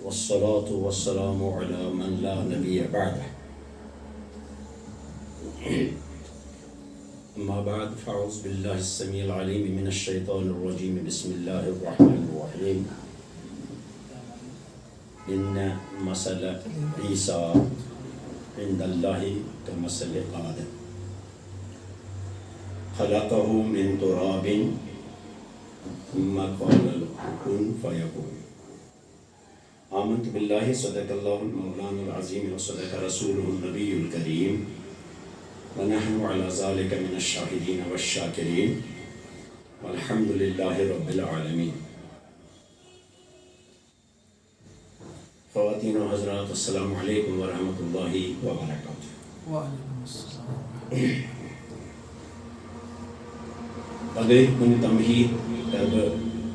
والصلاة والسلام على من لا نبي بعده. أما بعد فأعوذ بالله السميع العليم من الشيطان الرجيم. بسم الله الرحمن الرحيم. إن مثل عيسى عند الله كمثل آدم خلقه من تراب ثم قال له كن فيكون. آمنت بالله صدق الله المولانا العظيم وصدق رسوله النبي الكريم ونحن على ذلك من الشاهدين والشاكرين والحمد لله رب العالمين. خواتین و حضرات السلام علیکم ورحمۃ اللہ وبرکاتہ. وعلیکم السلام. بغیر کن تمہید کر بہ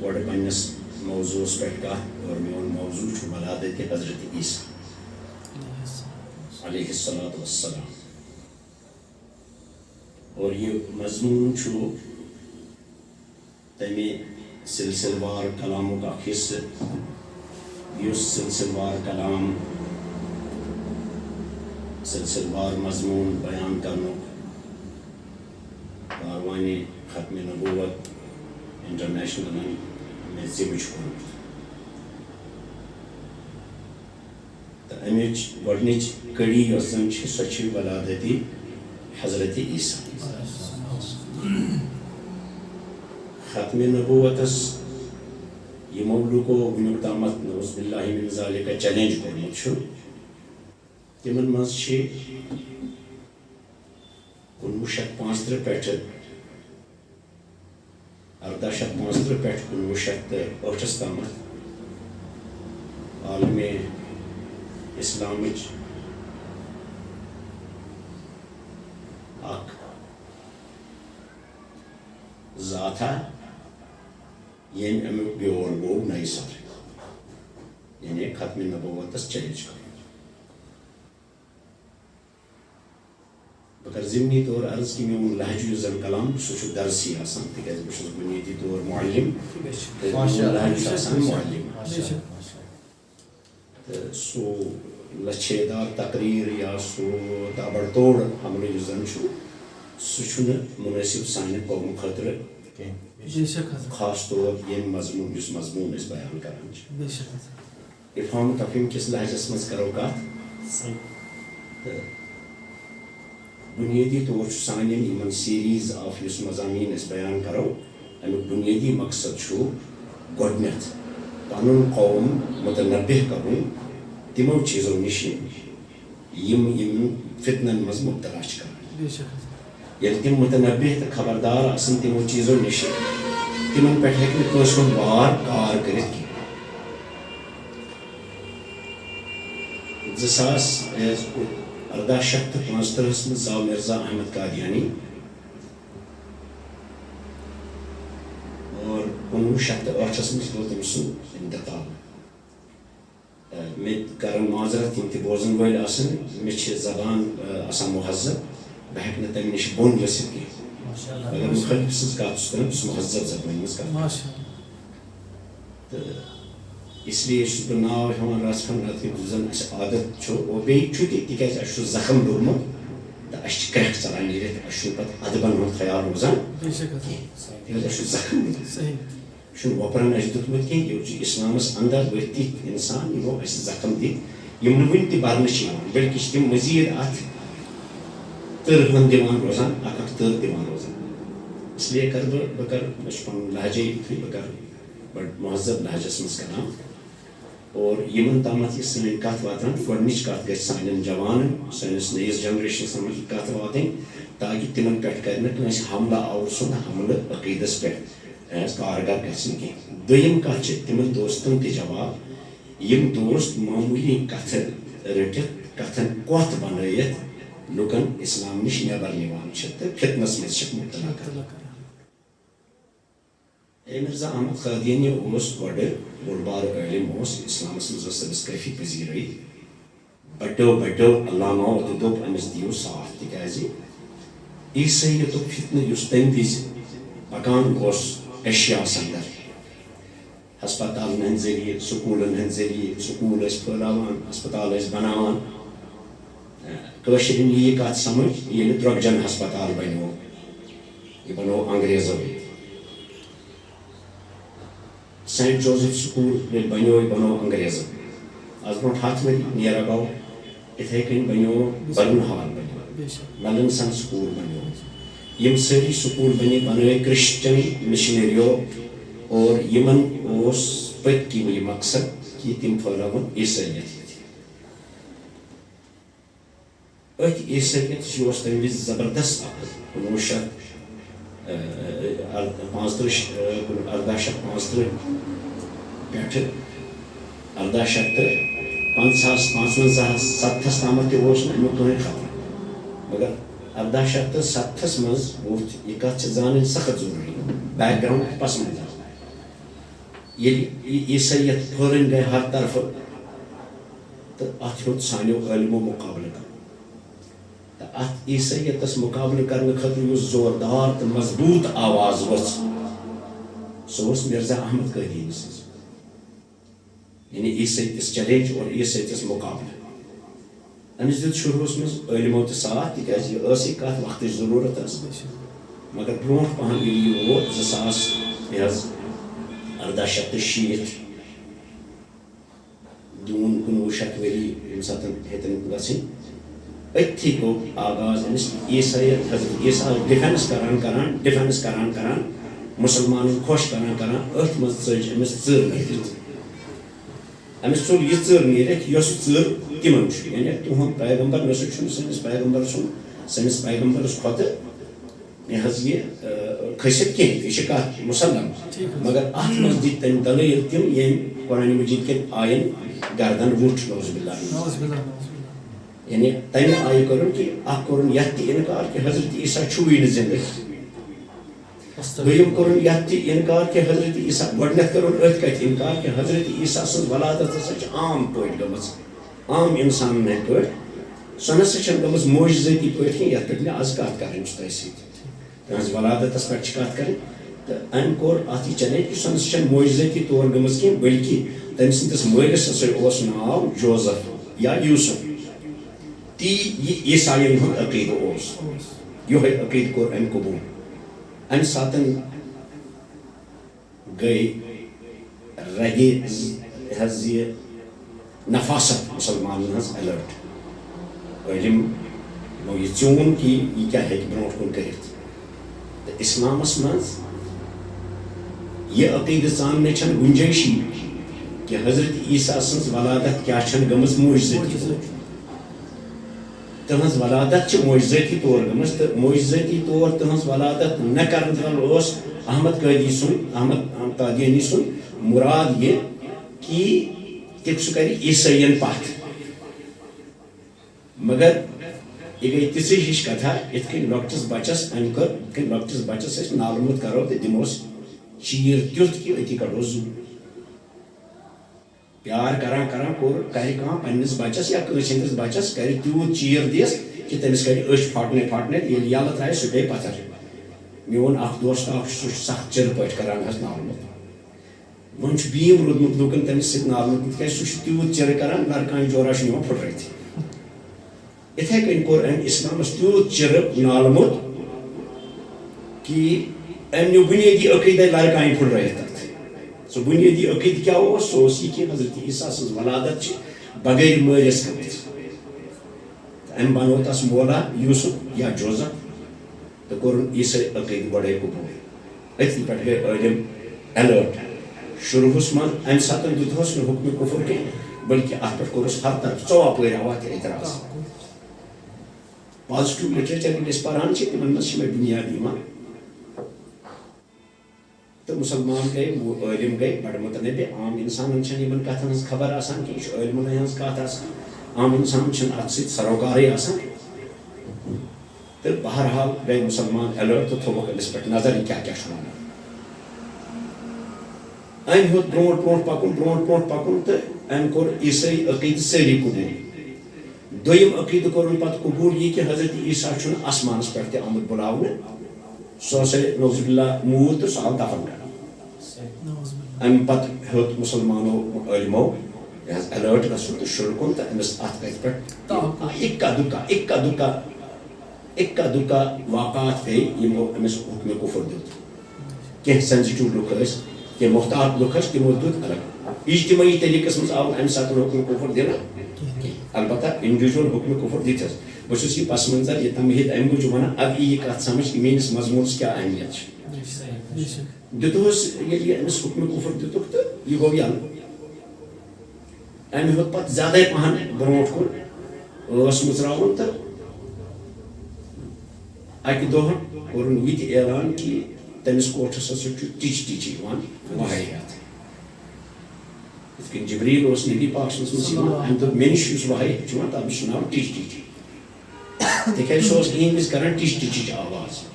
گۄڈٕ پننس موضوعس پٮ۪ٹھ کتھ اور میون موضوع چھُ ولادت حضرت عیسیٰ علیہ الصلاۃ والسلام. اور یہ مضمون چھُ تمہِ سلسلہ وار کلامُک اکھ حصہٕ یُس سلسلہ وار کلام سلسلہ وار مضمون بیان کرنُک کاروانِ ختمِ نبوت انٹرنیشنلن مےٚ ذِمہٕ چھُ کوٚرمُت. تہٕ اَمِچ گۄڈنِچ کٔڑی یۄس زن چھِ سۄ چھِ ولادتی حضرت عیسیٰ. ختمِ نبوتس یمو لوکو ونیُک تامتھ نعوذ باللہ من ذالک چیلنج کوٚرمُت چھُ تِمن منٛز چھِ 1935 پٮ۪ٹھٕ 1835 پٮ۪ٹھ 1908 تامتھ عالمِ اسلامٕچ اکھ ذاتھا ییٚمۍ امیُک بیور گوٚو نَیہِ سرٕ یعنی ختمِ نبوتس چیلنج کرُن. بہٕ کرٕ ضمنی طور عرض کہِ میون لہجہٕ یُس زن کلام سُہ چھُ درسی آسان تِکیٛازِ بہٕ چھُس بُنیٲدی طور معلم تہٕ میون لہجہٕ چھُ آسان معلم. تہٕ سُہ لچھے دار تقریر یا سُہ تابڑ توڑ حملہٕ یُس زن چھُ سُہ چھُنہٕ مُنٲسِب سانہِ قومہٕ خٲطرٕ کینٛہہ خاص طور ییٚمہِ مضموٗن یُس مضموٗن أسۍ بیان کران چھِ. افہام تفہیم کِس لہجس منٛز کرو کتھ تہٕ بُنیٲدی طور چھُ سانٮ۪ن یِمن سیریٖز آف یُس مضامین أسۍ بیان کرو امیُک بُنیٲدی مقصد چھُ گۄڈنٮ۪تھ پنُن قوم متنبہ کرُن تِمو چیٖزو نِش یِم فتنن منٛز مبتلا چھِ کران. ییٚلہِ تِم متنبہ تہٕ خبردار آسن تِمو چیٖزو نِش تِمن پٮ۪ٹھ ہیٚکہِ نہٕ کٲنٛسہِ ہُنٛد وار کار کٔرِتھ کینٛہہ. 1835 منٛز زاو مرزا احمد قادیانی اور 1908 منٛز گوٚو تٔمۍ سُنٛد انتقال. مےٚ کرن معذرت یِم تہِ بوزن وٲلۍ آسن مےٚ چھِ زبان آسان مہذب بہٕ ہیٚکہٕ نہٕ تمہِ نِش بۄن ؤسِتھ کینٛہہ. اگر مُخٲلِف سٕنٛز کتھ چھُس کران بہٕ چھُس مہذب زبٲنۍ منٛز کران تہٕ اس لیے چھُس بہٕ ناو ہٮ۪وان رژھ کھنٛڈ رٮ۪تھ یُس زن اَسہِ عادت چھُ اور بیٚیہِ چھُ تہِ تِکیٛازِ اَسہِ چھُ زخم لوٚگمُت تہٕ اَسہِ چھِ کرٛٮ۪کھ ژلان نیٖرِتھ اَسہِ چھُنہٕ پتہٕ ادبن ہُنٛد خیال روزان کینٛہہ تِکیٛازِ اَسہِ چھُ زخم نیٖرِتھ. یہِ چھُنہٕ وۄپرن اَسہِ دیُتمُت کینٛہہ یہِ چھُ اسلامس انٛدر ؤتھۍ تِتھۍ انسان یِمو اَسہِ زخم دِتۍ یِم نہٕ وُنہِ تہِ برنہٕ چھِ یِوان بٔلکہِ چھِ تِم مٔزیٖد اتھ تٔر ہن دِوان روزان اکھ اکھ تٔر دِوان روزان. اس لیے کرٕ بہٕ کرٕ مےٚ چھُ پنُن لہجے یِتھُے بہٕ کرٕ بڑٕ مہذب لہجس منٛز کلام اور یِمن تامتھ یہِ سٲنۍ کتھ واتان گۄڈنِچ کتھ گژھِ سانٮ۪ن جوانن سٲنِس نٔیِس جنریشنس منٛز یہِ کتھ واتٕنۍ تاکہِ تِمن پٮ۪ٹھ کرِ نہٕ کٲنٛسہِ حملہٕ آور سُنٛد حملہٕ عقیٖدس پٮ۪ٹھ کارگر گژھِ نہٕ کینٛہہ. دوٚیِم کتھ چھِ تِمن دوستن تہِ جواب یِم دوست معموٗلی کتھٕ رٔٹِتھ کتھن کۄتھ بنٲیِتھ لُکن اسلام نِش نٮ۪بر نِوان چھِ تہٕ فتنس منٛز چھِکھ مبتلا کران. مرزا احمد قادیانی اوس گۄڈٕ بوٚڑ بارٕ عٲلِم اوس اسلامس منٛز ٲس أمِس کٲفی پذیٖرٲیی بڑیو علاماو تہِ دوٚپ أمِس دِیِو ساتھ تِکیٛازِ عیٖسٲییتُک فتنہٕ یُس تمہِ وِزِ پکان اوس ایشیاہس انٛدر ہسپتالن ہند ذریعہ سکولن ہند ذریعہ سکول پھیلاوان ہسپتال بناوان کشرین یہ کت سمجھ یہ درگجن ہسپتال بنو یہ بنو انگریزو سینٹ جوزف سکول یہ بنو یہ بنو انگریزو آز برو 10 ؤری نیر اباؤٹ اتھے کن بنو بلن ہال بنو ملنسن سکول بنو یم ساری سکول بنے کرسچن مشنریو اور یمن اس پت کی یہ مقصد کہ تم پھیلاون عیسائیت ات عیسائیت تمہ وز زبردست 1935 پہ 1955 تام امیک کہین خطرہ مگر 1970 مز یہ کت زان سخت ضروری بیک گراؤنڈ پس مز عیسائیت پھرن گئی ہر طرف تو ات ہوں سانو علمو مقابلہ کر ات عیسائیتس مقابلہ کرنے خاطر اس زوردار تو مضبوط آواز وچ سو مرزا احمد قادیانی سن یعنی عیسائیتس چیلنج اور عیسائیتس مقابلہ امس دیت شروعس مز علمو تو ساتھ تکیاز یہ اسی کت وقت ضرورت مگر برونٹ پہن یہ ووت 1860 جون 1900 ؤری یم سات ہیتن گھن اتھی گو آغاز امس عیسائیت حضرت عیسیٰ ڈیفینس کران مسلمان خوش کران ات مز ژج امس ژر نیرت امس ژول یہ ژر نیرت یس ژر تمن یعنی تہند پیغمبر نہ سنس پیغمبر سنس پیغمبرس کھت یہ کھست کھین یہ کت مسلم مگر ات مز دت تم دلیل تم یم قرآن مجید کے آین گردن وٹ نوز باللہ یعنی تمہ آئی کرن کہ اخ کرن یت تہ انکار کہ حضرت عیسیٰ چھوئی نہ زندہ دویم کرن یت تہ انکار کہ حضرت عیسیٰ گۄڈنیتھ کرن ات کتھ انکار کہ حضرت عیسیٰ سن ولادت ہسا عام پٲٹھۍ گٔمٕژ عام انسانن ہٕنٛدۍ پٲٹھۍ سۄ نسا چھنہٕ گٔمٕژ معجزٲتی پٲٹھۍ کینٛہہ یتھ پٮ۪ٹھ مےٚ آز کتھ کرٕنۍ چھِ تۄہہِ سۭتۍ تہنٛز ولادتس پٮ۪ٹھ چھِ کتھ کرٕنۍ تہٕ أمۍ کوٚر اتھ یہِ چیلنج کہ سۄ نسا چھنہٕ معجزٲتی طور گٔمٕژ کینٛہہ بلکہ تٔمۍ سٕنٛدِس مٲلِس ہسا اوس ناو جوزف یا یوسف تی یہ عیسائین ہند عقیدہ اوس یہ عقیدہ کور ام قبول ام ساتن گئی رگے یہ نفاست مسلمان ہز الرٹ علم یہ چون کہ یہ کیا ہے برو کن کرت اسلامس مز یہ عقیدہ زاننے چھن گنجائشی کہ حضرت عیسیٰ سن ولادت کیا چھن گمز معجزاتی تہذ ولادت معجزاتی طور گمز تو معجزاتی طور تہذ ولادت نہ کرنے اس احمد قادیانی سن مراد یہ کہ سہ کر عیسائین پتھ مگر یہ گئی تیس ہش کتھا ات کن لکٹس بچس ام کر لکٹس بچس نال مت کرو تو دموس چیر تیت کہ اتی کڑو زو پیار کران کور کر پنس بچس یا کنس ہندس بچس کر تیوت چیر دس کہ تمس کر اچھ پھٹنے یل ترائے سہ گئی پتھر میون اخ دوست اخ سہ سخ چر پہ کران نال مت ون بیم رودمت لوکن تمس ست نال مت کی سہ تیوت چر کران لڑکان جورا پھٹرت اتھے کن کور ام اسلامس تیوت چر نال مت کہ ام نیو بنیادی عقیدہ لڑکان پھٹرت سو بنیادی عقیدہ کیا سو یہ کہ حضرت عیسیٰ سن ولادت بغیر مالس گمت ام بنو تس مولا یوسف یا جوزف تو کور عیسائی عقیدہ بڑے قبول اتنی پہ گئی علم الرٹ شروعس من ام سات دتس نا حکم کفر کی بلکہ ات پہ کورس ہر طرف ژوپر آوات اعتراض پازیٹو لٹریچر یل پران تمن مز بنیاد تو مسلمان گئی علم گئی بڑ متنبع عام انسان ان کتن ہز خبر آسان کہ یہ علم ہز کت آسان عام انسان ات ست سروکارے آسان تو بہرحال گئی مسلمان الرٹ تو تھوک امس پہ نظر یہ کیا ونان ام ہیوت برونٹ پکن تو ام کور عیسائی عقیدہ ساری قبول دویم عقیدہ کور پتہ قبول یہ کہ حضرت عیسیٰ آسمانس پہ تہ آمت بلاونے سہ ہسا نوز باللہ موٗد تو سہ آو دفن کرنا ام پت ہیوت مسلمانو علمو الرٹ گژھُن تہٕ شُرکُن تہٕ أمِس اَتھ کَتھِ پٮ۪ٹھ اِکا دُکا واقعات گٔے یِمو أمِس حُکمہِ کُفر دیُت کینٛہہ سینسِٹِو لُکھ ٲسۍ کینٛہہ محتاط لُکھ ٲسۍ تِمو دیُت الگ اجتمٲعی طریٖقس منٛز آو اَمہِ ساتہٕ حُکمہِ کُفر دِنہٕ البتہ انڈیوجول حُکمہِ کُفر دِتِس بہٕ چھُس یہِ پس منظر یہِ تمہیٖد اَمہِ موٗجوٗب وَنان اَدٕ یی یہِ کَتھ سمجھ کہِ میٲنِس مضموٗنس کیٛاہ اہمیت چھِ دِتہوس ییٚلہِ یہِ أمِس حُکمہِ کُفر دِتُکھ تہٕ یہِ گوٚو یَلہٕ اَمہِ ہیوٚت پتہٕ زیادَے پہن برونٛٹھ کُن ٲس مٕژراوُن تہٕ اَکہِ دۄہ کوٚرُن یہِ تہِ اعلان کہِ تٔمِس کوٹھس ہسا چھُ ٹِچ یِوان وحیات یِتھ کٔنۍ جبریٖل اوس نبی پاک سٕنٛدِس منٛز یِوان اَمہِ دوٚپ مےٚ نِش یُس وحی چھُ یِوان تَتھ چھُ ناو ٹِچ تِکیٛازِ سُہ اوس یِہنٛدِ وِزِ کران ٹِچ آواز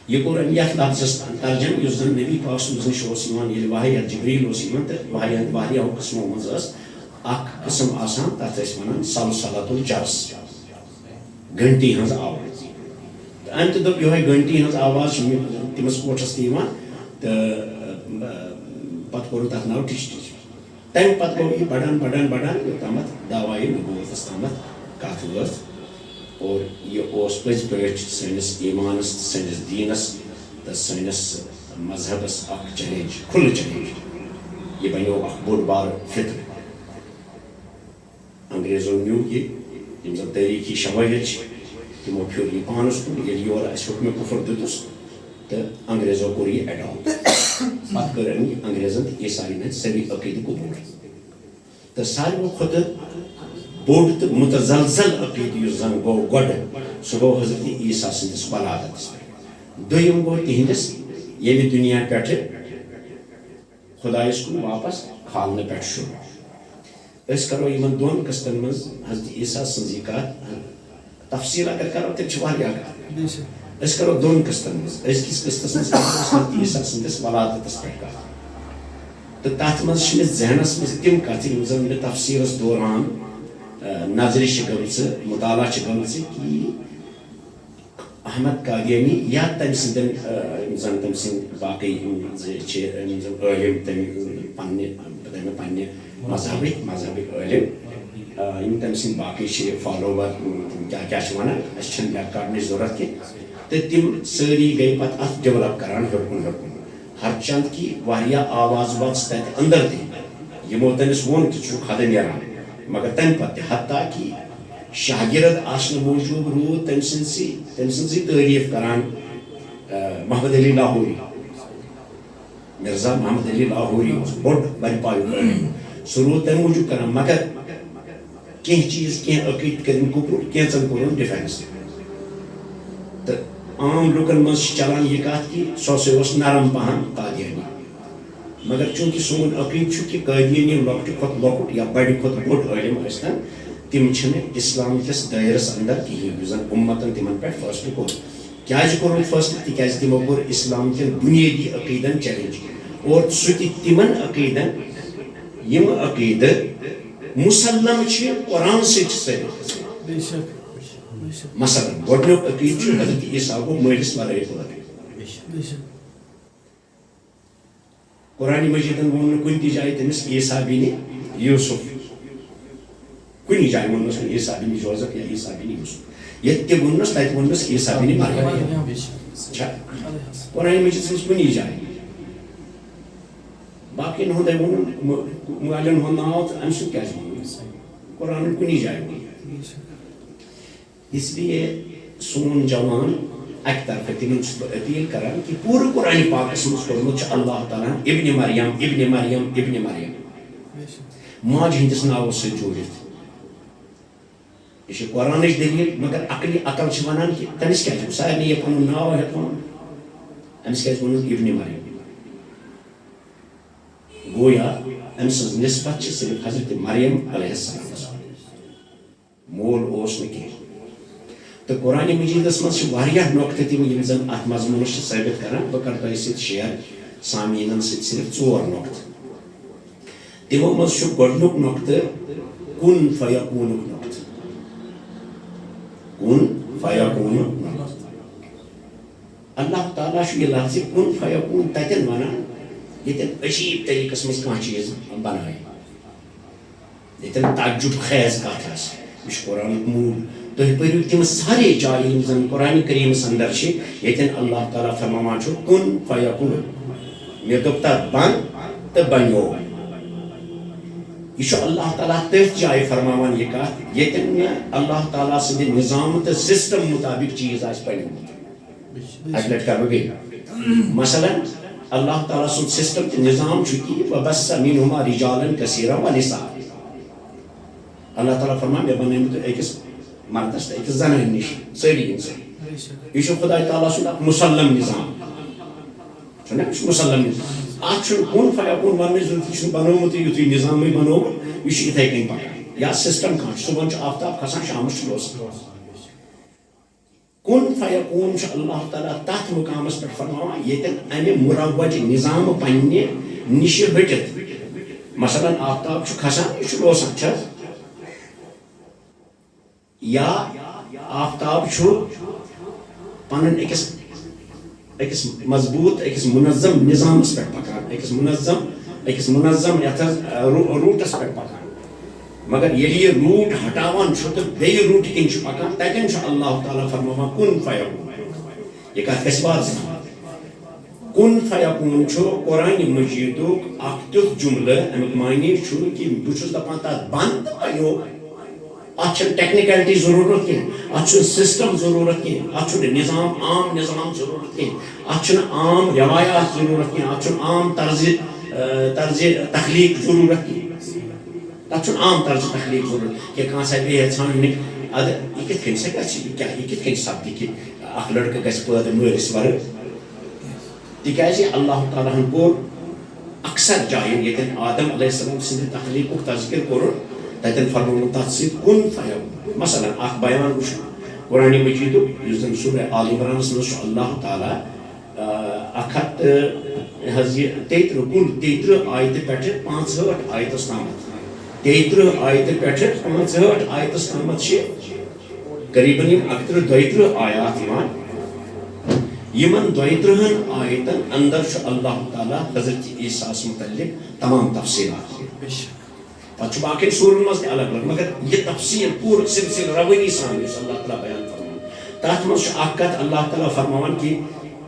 یہِ کوٚر أمۍ یَتھ لفظس ترجم یُس زن نبی پاک سٕنٛدِس نِش اوس یِوان ییٚلہِ وحیات جبریٖل اوس یِوان تہٕ واریاہو قٕسمو منٛز ٲس اکھ قٕسم آسان تَتھ ٲسۍ وَنان سلسلۃ الجرس گھنٹی ہٕنٛز آواز تہٕ أمۍ تہِ دوٚپ یِہوے گھنٹی ہٕنٛز آواز چھِ تٔمِس کوٹھس تہِ یِوان تہٕ پتہٕ کوٚرُن تَتھ ناو ٹِچ تَمہِ پتہٕ گوٚو یہِ بڑان یوٚتامَتھ دعوایہِ نبوٗوَتَس تامَتھ کَتھ وٲژ اور یہِ اوس پٔزۍ پٲٹھۍ سٲنِس ایٖمانس تہٕ سٲنِس دیٖنس تہٕ سٲنِس مذہبس اکھ چیلینج کھُلہٕ چیلینج یہِ بنیو اکھ بوٚڑ بارٕ فِطرٕ انگریزو نیوٗ یہِ یِم زن تٲریٖخی شوٲہِد چھِ تِمو پھیوٗر یہِ پانس کُن ییٚلہِ یورٕ اَسہِ حُکمہِ کُفر دِتُس تہٕ انگریزو کوٚر یہِ اٮ۪ڈاپٹ پتہٕ کٔر أمۍ انگریزن تہٕ عیٖسایَن ہٕنٛدۍ سٲری عقیٖدٕ قبوٗل تہٕ ساروٕے کھۄتہٕ بوٚڑ تہٕ مُتزلزل عقیٖدٕ یُس زن گوٚو گۄڈٕ سُہ گوٚو حضرت عیٖسیٰ سٕنٛدِس ولادتس پٮ۪ٹھ دوٚیِم گوٚو تِہنٛدِس ییٚمہِ دُنیا پٮ۪ٹھٕ خۄدایس کُن واپس کھالنہٕ پٮ۪ٹھ شروٗع أسۍ کرو یِمن دۄن قٕسطن منٛز حضرت عیٖسیٰ سٕنٛز یہِ کتھ تفصیٖل اگر کرو تیٚلہِ چھِ واریاہ کتھ أسۍ کرو دۄن قٕسطن منٛز أزکِس قٕسطس منٛز کرو أسۍ حضرت عیٖسیٰ سٕنٛدِس ولادتس پٮ۪ٹھ کتھ تہٕ تتھ منٛز چھِ مےٚ ذہنس منٛز تِم کتھٕ یِم زن مےٚ تفسیٖرس دوران نظرِ چھِ گٔمژٕ مُطالعہ چھِ گٔمژٕ کہِ احمد قادیانی یا تٔمۍ سٕنٛدٮ۪ن یِم زن تٔمۍ سٕنٛدۍ باقٕے یِم چھِ یِم زن عٲلِم تٔمۍ پننہِ مذہبٕکۍ عٲلِم یِم تٔمۍ سٕنٛدۍ باقٕے چھِ فالوور کیٛاہ چھِ وَنان اَسہِ چھَنہٕ مےٚ کَڑنٕچ ضوٚرتھ کینٛہہ تہٕ تِم سٲری گٔے پتہٕ اَتھ ڈیولپ کران ہیوٚر کُن ہرچند کہِ واریاہ آواز واژٕ تَتہِ انٛدر تہِ یِمو تٔمِس ووٚن کہِ ژٕ چھُکھ حدٕ نیران مگر تَمہِ پتہٕ تہِ حتیٰ کہِ شاگرد آسنہٕ موٗجوٗب روٗد تٔمۍ سٕنٛزٕے تعریٖف کران محمد علی لاہوری مرزا محمد علی لاہوری اوس بوٚڑ بَڑِ پایُک عٲلِم سُہ روٗد تَمہِ موٗجوٗب کران مگر کینٛہہ چیٖز کینٛہہ عقیٖدٕ کٔرِنۍ قبوٗل کینٛژن کوٚرُن ڈِفٮ۪نس تہٕ عام لُکن منٛز چھِ چلان یہِ کتھ کہِ سُہ ہسا اوس نرم پہن قادیانی مگر چوٗنٛکہِ سون عقیٖدٕ چھُ کہِ قٲدیانی لۄکٹہِ کھۄتہٕ لۄکُٹ یا بڑِ کھۄتہٕ بوٚڑ عٲلِم ٲسۍتن تِم چھِنہٕ اسلام کِس دٲیرس انٛدر کِہیٖنۍ یُس زن اُمتن تِمن پٮ۪ٹھ فٲصلہٕ کوٚر کیٛازِ کوٚرُن فٲصلہٕ تِکیٛازِ تِمو کوٚر اسلام کٮ۪ن بُنیٲدی عقیٖدن چیلینج اور سُہ تہِ تِمن عقیٖدن یِم عقیٖدٕ مُسلم چھِ قرآن سۭتۍ ثٲبت گژھان مثلاً گۄڈنیُک عقیٖدٕ چھُ حضرت عیٖسیٰ گوٚو مٲلِس ورٲے پٲدٕ قرآنِ مجیٖدن ووٚن نہٕ کُنہِ تہِ جایہِ تٔمِس عیٖسیٰ بِنِ یوٗسُف کُنہِ جایہِ ووٚننَس نہٕ عیٖسیٰ بِنِ جوزف یا عیٖسیٰ بِنِ یوٗسُف ییٚتہِ تہِ ووٚننَس تَتہِ ووٚننَس عیٖسیٰ بِنِ مریم چھا قرآنِ مجیٖدس منٛز کُنی جایہِ باقین ہُنٛدے ووٚنُن مالٮ۪ن ہُنٛد ناو تہٕ اَمہِ سۭتۍ کیٛازِ ووٚنُن قرآنن کُنی جایہِ ووٚن اس لیے سون جوان اکہِ طرفہٕ تِمن چھُس بہٕ أپیٖل کران کہِ پوٗرٕ قرآنِ پاکس منٛز کوٚرمُت چھُ اللہ تعالیٰ ہن ابنِ مریم ماجہِ ہٕنٛدِس ناوس سۭتۍ جوٗڑِتھ یہِ چھِ قرآنٕچ دٔلیٖل مگر عقل چھِ وَنان کہِ تٔمِس کیٛازِ گوٚو سارنٕے یہِ پنُن ناو ہٮ۪تھ وَنُن أمِس کیٛازِ ووٚنُن ابنِ مریم گویا أمۍ سٕنٛز نسبت چھِ صرف حضرت مریم علیہ السلامس مول اوس نہٕ کینٛہہ تہٕ قرآنِ مجیٖدس منٛز چھِ واریاہ نۄقطہٕ تِم یِم زن اتھ مضموٗنس چھِ ثٲبت کران بہٕ کرٕ تۄہہِ سۭتۍ شیر سامیٖنن سۭتۍ صرف 4 نۄقطہٕ تِمو منٛز چھُ گۄڈنیُک نۄقطہٕ کُن فیکوٗنُک نۄقطہٕ کُن فیکوٗنُک نۄقطہٕ اللہ تعالیٰ چھُ یہِ لفظِ کُن فیکوٗن تتٮ۪ن ونان یہ عجیب طریقس مز کھانا چیز بنائے یہ تعجب خیز کت یہ قرآن موڈ تھی پریو تم سارے جائیں زن قرآن کریمس اندر یہ اللہ تعالیٰ فرمان کن فیکون مے دپ تر بن تو بنو یہ اللہ تعالیٰ تھی جائیں فرمان یہ کت یہ اللہ تعالیٰ سند نظام تو سسٹم مطابق چیز پڑھمت اک لٹ کر بی مثلا اللہ تعالیٰ سن سسٹم تو نظام کہ وبس منہما رجالا کثیرا ونساء اللہ تعالیٰ فرمان مے بنیمت اکس مردس تو اکس زنان نش ساری انسان یہ خدا تعالیٰ سن مسلم نظام مسلم نظام ات کن فیکون ون ضرورت بنوت یتھ نظام بنوت یہ اتھے کن پکان یا سسٹم کھان صبح آفتاب کھسان شامس روزان کن فیکون اللہ تعالیٰ تر مقامس پہ فرمان یہ امہ مروج نظام پنہ نش ہٹت مثلا آفتاب کھسان یہ روزان یا آفتاب پن اکس مضبوط اکس منظم نظامس پہ پکان اکس منظم روٹس پہ پکان مگر یہ روٹ ہٹاوان تو بیٚیہِ روٹ کن پکان تتن اللہ تعالیٰ فرمان کن فیکون یہ کت گژھِ واضح کن فیکون قرآن مجیدک اکھ تیُتھ جملہ امیُک معنی کہ بہٕ چھُس دپان تتھ بند تہٕ بنیو ات ٹیکنیکلٹی ضرورت کی ات سسٹم ضرورت کی ات نظام عام نظام ضرورت کی ات عام روایات ضرورت کی ات عام طرز تخلیق ضرورت کی تک عام طرز تخلیق ضرورت کہ کھانا سا بیٚیہِ ژھانڈنہِ اد یہ کت کن سا یہ کت کن سپدِ کہ اکھ لڑکہ گژھِ پٲدٕ مٲلِس ورٲے تکیازِ اللہ تعالیٰ ہن کوٚر اکثر جایَن ییٚتٮ۪ن آدم علیہ السلام سٕنٛدِ تخلیقُک تذکر کوٚرُن تتن فرمون تات سی کن فیکون مثلا اخ بیان وچ قرآن مجید اس زن سورہ آل عمران مز اللہ تعالیٰ اکھ ہتھ کل 33 آیت پہ 65 آیتس تامت 33 آیت پہ 65 آیتس تامت قریباً 31 آیات یمن 32 آیتن اندر اللہ تعالیٰ حضرت عیسیٰ متعلق تمام تفصیلات پتہ باقی سورن مز الگ الگ مگر یہ تفصیل پور سلسل روانی سان اللہ تعالیٰ بیان فرمان تات مز کت اللہ تعالیٰ فرمان کہ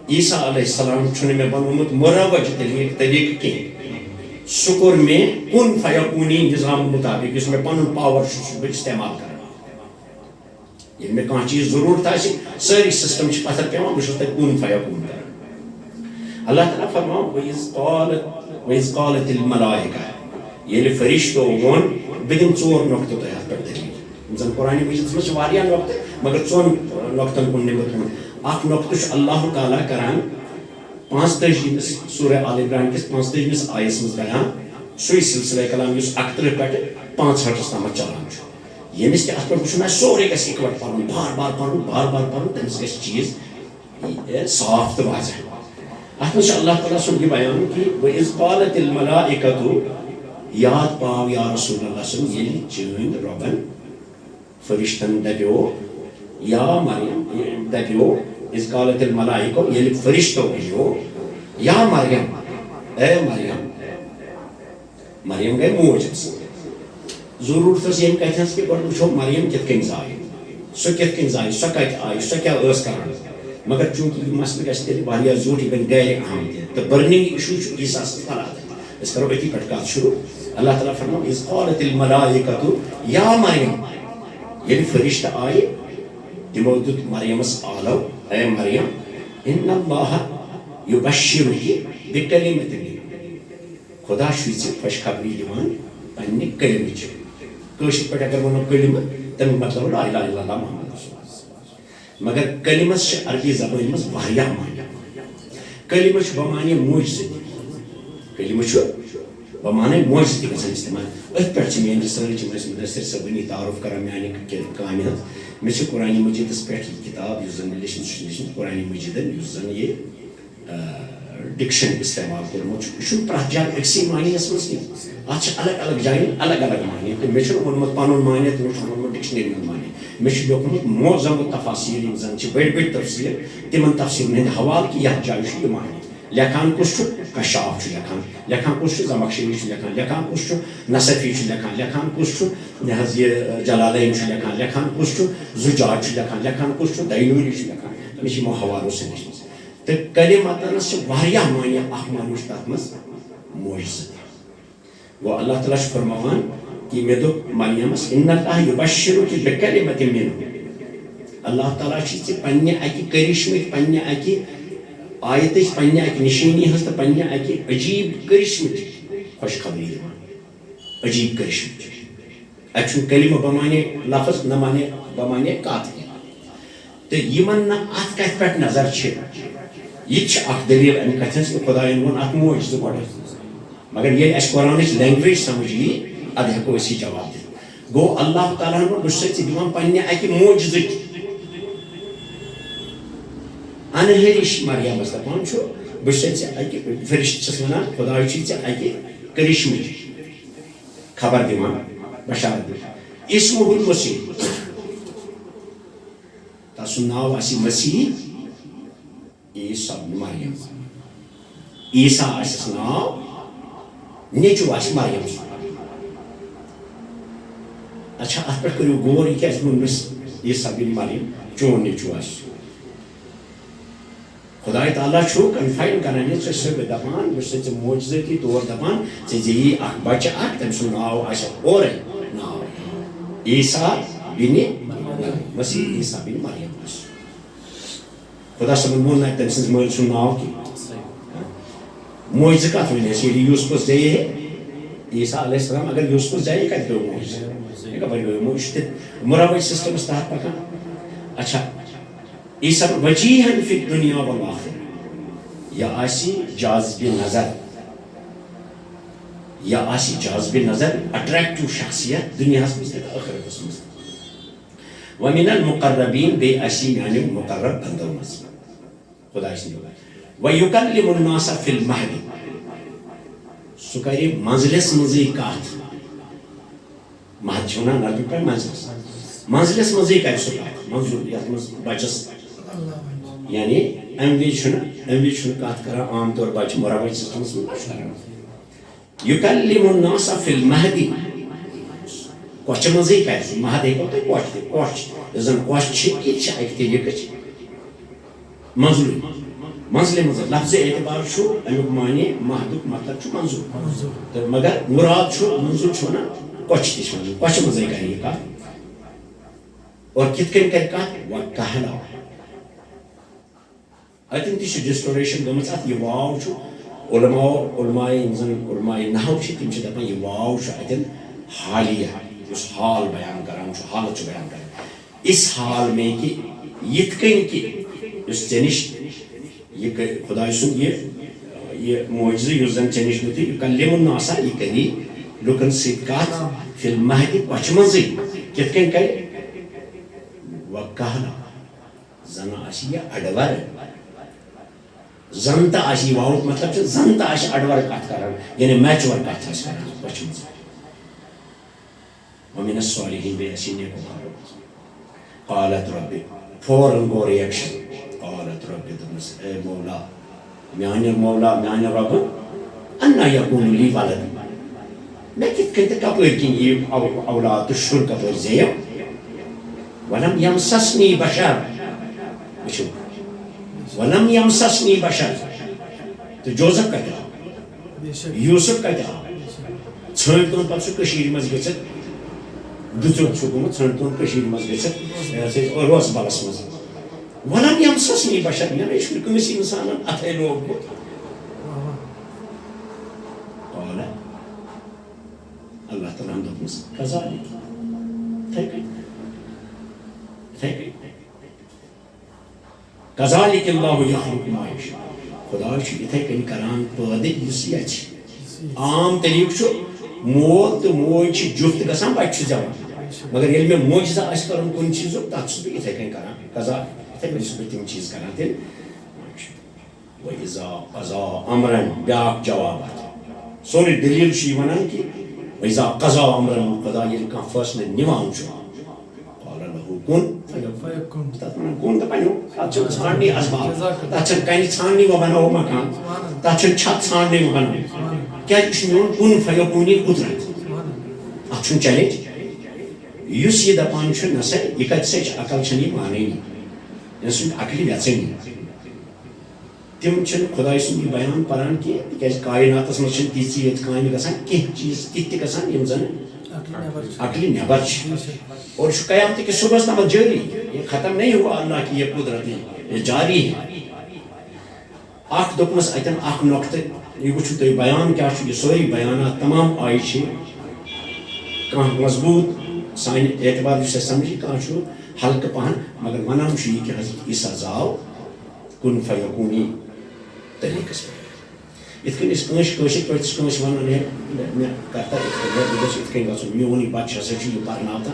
عیسیٰ علیہ السلام مے بنومت مروج طریقہ کہیں سہ کور مے کن فیکونی نظام مطابق اس میں پن پاور استعمال کر یل مے کھانا چیز ضرورت آسہِ ساری سسٹم پتھر پیوان بہت تک کن فیکون کر اللہ تعالیٰ فرمان وَإِذْ قَالَتِ الْمَلَائِكَةُ یل فرشتو وون بہ دم ژور نقطہ تہ ات پہ دلیل زن قرآن مجیدس مز واریاہ نقطہ مگر ژون نقطن کن نمت اخ نقطہ االلہ تعالیٰ کران 35 سورہ آل عمران کس 35 آیس مز بیان سوی سلسلہ کلام اس 31 پہ 65 تام چلان یمس تہ ات پہ وچھن سورے گژھِ اکوٹ پرن بار بار پرن تمس گژھِ چیز صاف تو واضح ات مز اللہ تعالیٰ سن یہ بیان کہ وَإِذْ قَالَتِ الْمَلَائِكَةُ یاد پاو یا رسول اللہ صلی اللہ علیہ وسلم چین ربن فرشتن دپیو یا مریم دپیو اذ قالت الملائکہ یل فرشتو ونیو یا مریم اے مریم مریم گئی موج ضرورت اس یم کتھس کہ گۄڈٕ وٕچھو مریم کِتھ کٔنۍ زاے سۄ کِتھ کٔنۍ زاے سۄ کتہِ آیہِ سۄ کیٛاہ ٲس کران مگر چوٗنٛکہِ یہِ مسلہٕ گژھِ تیٚلہِ واریاہ زیوٗٹھ یہِ بنہِ گرِ اہم تہِ تہٕ برنِنگ اِشوٗ چھُ عیسیٰ سٕنٛز فرات أسۍ کرو أتی پٮ۪ٹھ کتھ شروع اللہ تعالیٰ فرمو اذ قالت الملائکۃ یا مریم ییٚلہِ فرشتہٕ آیہِ تِمو دیُت مریمس آلو اے مریم ان اللہ یبشرکی بکلمۃ خدا چھُے ژےٚ خوشخبری دِوان پننہِ کلمٕچ کٲشِر پٲٹھۍ اگر ونو کلمہ تمیُک مطلب لا الہ الا اللہ محمد رسول اللہ مگر کلمس چھِ عربی زبانہِ منٛز واریاہ معنی کلمہ چھُ بمعنی معجزٕ تہِ کلمہ چھُ بمعنی معجزٕ تہِ گژھان استعمال أتھۍ پٮ۪ٹھ چھِ میٲنۍ رِسٲرٕچ یِم ٲسۍ مُدثر صٲبنی تعارُف کران میانہِ کامہِ ہٕنٛز مےٚ چھِ قرآنِ مجیٖدس پٮ۪ٹھ یہِ کِتاب یُس زن مےٚ لیٚچھمٕژ چھِ لیٚچھمٕژ قرآنِ مجیٖدن یُس زن یہِ ڈکشن استعمال کوٚرمُت چھُ یہِ چھُنہٕ پرٛٮ۪تھ جایہِ أکسٕے معنیَس منٛز کینٛہہ اتھ چھِ الگ الگ جایَن الگ الگ معنی تہٕ مےٚ چھُنہٕ ووٚنمُت پنُن معنی تہٕ مےٚ چھُنہٕ ووٚنمُت ڈکشنری ہُنٛد معنی مےٚ چھُ لیوٚکھمُت معظم التفاصیل یِم زن چھِ بٔڑۍ بٔڑۍ تفصیٖل تِمن تفصیٖلن ہٕنٛدۍ حوالہٕ کہِ یتھ جایہِ چھُ یہِ معنی لکھان کس کشاف لکھان لکھان کس زمخشری لکھان لکھان کس نصفی لکھان لکھان کس یہ جلالین لکھان لکھان کس زجاج لکھان لکھان کس دینوری لکھان مجھے یمو حوالو سے لیچمز تو کلمتنس سے واریاہ معنی اخ معنی تر مز معجزہ وہ اللہ تعالیٰ فرمان کہ مے دوپ مریمس ان اللہ یبشرک بکلمۃ منہ اللہ تعالیٰ پنہ اکہ کرشمت پنہ اکہ آیت پنہ اکہ نشانی ہز تو پنہ اکہ عجیب کرشمت خوشخبری دان عجیب کرشمت اتھ کلمہ بمانے لفظ نہ مانے بمانے کت تو یمن نہ ات کت پہ نظر یہ اخ دلیل امہ کتھ خدائن وون ات معجزہ گۄڈٕ مگر یہ اس قرآنچ لینگویج سمجھ یی اد ہیکو اسی جواب دِتھ گو اللہ تعالیٰ ہن بہٕ چھُسے ژےٚ دِوان پننہِ اکہِ معجزٕچ انہرش مریمس دپان چھُ بہٕ چھُسے ژےٚ اکہِ فرشتہٕ چھس ونان خداے چھُے ژےٚ اکہِ کرشمٕچ خبر دِوان بشارت دِوان اسمہ المسیح تسُنٛد ناو آسہِ مسیح عیسیٰ بن مریم عیسیٰ آسٮ۪س ناو نیچو آسہِ مریم اچھا ات پہ کرو غور یہ کیازِ ووٚنمس عیسیٰ بن مریم چون نیچو آسہِ خدائے تعالیٰ چھُ کنفائن کران یہ ثٲبت دپان بہٕ چھُسے ژےٚ معجزٲتی طور دپان ژےٚ دِیی اکھ بچہ اکھ تٔمۍ سُنٛد ناو آسہِ اورے ناو عیسیٰ بن مسیح عیسیٰ بن مریم آسہِ خدا صٲبن ووٚن نہٕ تٔمۍ سٕنٛدِس مٲلۍ سُنٛد ناو کینٛہہ معجزہ کت ونس ییٚلہِ یوسفس دے عیسیٰ علیہ السلام اگر یوسفس جائے کتہِ گوٚو معجزہ کپٲرۍ گوٚو معجزہ مروج سسٹمس تحت پکان اچھا عیسیٰ وجیہن فی الدنیا والآخرہ یہ آسی جاذب نظر یہ آسی جاذب نظر اٹریکٹیو شخصیت دنیا مز آخرتس مز ومن المقربین بے آسی میانے مقرب بندو مز خدا سن ویکلم الناس فی المہد سہ کرِ منزلس مزے کت مہد چھ ونان عربی پہ منزلس مزے کر سہ کت منظور یتھ مز بچس یعنی ام وز کت کران عام طور بچہ مروج سسٹمس مز کران یکلم الناس فی المہد کوچ مزے کر سہ مہد ہیکو تھی کوچ تھی کوچ زن کوچ یہ اکہ طریقہ منظور منزل منظر لفظ اعتبار امیک معنی مہدک مطلب منظور مگر مراد منظور ونان کوچ تھی ونان کوچ مزے کر یہ کت اور کت کن کر کت وکہلا اتن تہ ڈسٹوریشن گمت ات یہ واو علماء نحو تم دپان یہ واو اتن حالیہ اس حال بیان کران حالت بیان کران اس حال میں کہ یت کن کہ اس ژےٚ یہ خدا سن یہ معجزہ اس زن ژےٚ نش نتھی یکلم الناس یہ کری لکن ست کت فی المہد کوچ مزے کت کن کر وکہلا زن آس یہ اڈور زن تہ آس واو مطلب زن تہ آس اڈور کت کران یعنی میچور کت آس کران کوچ مزے ومن الصالحین بے اسی نیکوکارو قالت رب فوراً گو ریئیکشن قالت رب دمس اے مولا میانہ رب انا یکون لی ولد میں کت کن تہ کپٲرۍ کِنۍ یہ اولاد تو شر کپٲرۍ زیو ولم یمسسنی بشر وچھو ولم یمسسنی بشر تو جوزف کتہ آو یوسف کتہ آو ژھٲنٛڈ تون پتہٕ سُہ کٔشیٖرِ منٛز گٔژھِتھ دُژُن چھُ گوٚمُت ژھٲنٛڈ تون کٔشیٖرِ منٛز گٔژھِتھ روس بلس منٛز ولم یمسسنی بشر یعنی یہ چھُنہٕ کٲنٛسہِ اِنسانن اتھے لوگمُت قال اللہ تعالیٰ ہن دوٚپمس کذالک یِتھے کٔنۍ کذالک اللہ یخلق ما یشاء خدا چھُ یِتھے کٔنۍ کران پٲدٕ یُس یژھِ عام طریقہٕ چھُ مول تہٕ موج چھِ جُفت گژھان بچہِ چھُ زٮ۪وان مگر ییٚلہِ مےٚ معجزہ آسہِ کرُن کُنہِ چیٖزُک تتھ چھُس بہٕ یِتھے کٔنۍ کران کذالک یِتھے کٔنۍ چھُس بہٕ تِم چیٖز کران تیٚلہِ وَإِذَا قَضَىٰ أَمْرًا بیٛاکھ جواب اتھ سورُے دلیٖل چھُ یہِ وَنان کہِ وَإِذَا قَضَىٰ أَمْرًا خدا ییٚلہِ کانٛہہ فٲصلہٕ نِوان چھُ قال له کُن فیکون تَتھ وَنان کُن تہٕ بَنیو تَتھ چھُنہٕ ژھانٛڈنی اَسباب تَتھ چھَنہٕ کَنہِ ژھانٛڈنی وۄنۍ بَناوو مکان تَتھ چھُنہٕ چھت ژھانٛڈنی وۄنۍ بَناوو کیٛازِ یہِ چھُ میون کُن فیکوٗنی قُدرت اَتھ چھُنہٕ چیلینج یُس یہِ دَپان چھُ نہ سا یہِ کَتہِ سٕچ عقل چھَنہٕ یہِ مانٲنی أمۍ سُنٛد عقلہِ وٮ۪ژٲنی تِم چھِنہٕ خۄداے سُنٛد یہِ بیان پَران کینٛہہ تِکیٛازِ کایناتَس منٛز چھِنہٕ تِژھ ییٚتہِ کامہِ گژھان کینٛہہ چیٖز تِتھ تہِ گژھان یِم زَن عقلہِ نٮ۪بر چھِ اور یہ قیامت کے صبح تمام جاری یہ ختم نہیں ہوا اللہ کی یہ قدرت یہ جاری ہے اخ دپنس اتن اخ نقطہ یہ وچھو تھی بیان کیا یہ سوری بیانات تمام آئی کان مضبوط سان اعتبار اس سمجھی کان ہلکہ پہن مگر ونان یہ کہ حضرت عیسیٰ زاو کن فیکونی طریقس پہ ات کن قشر پٹس ونان ہے میں کرتا ات کن گھن میون یہ بچہ ہسا یہ پرناوان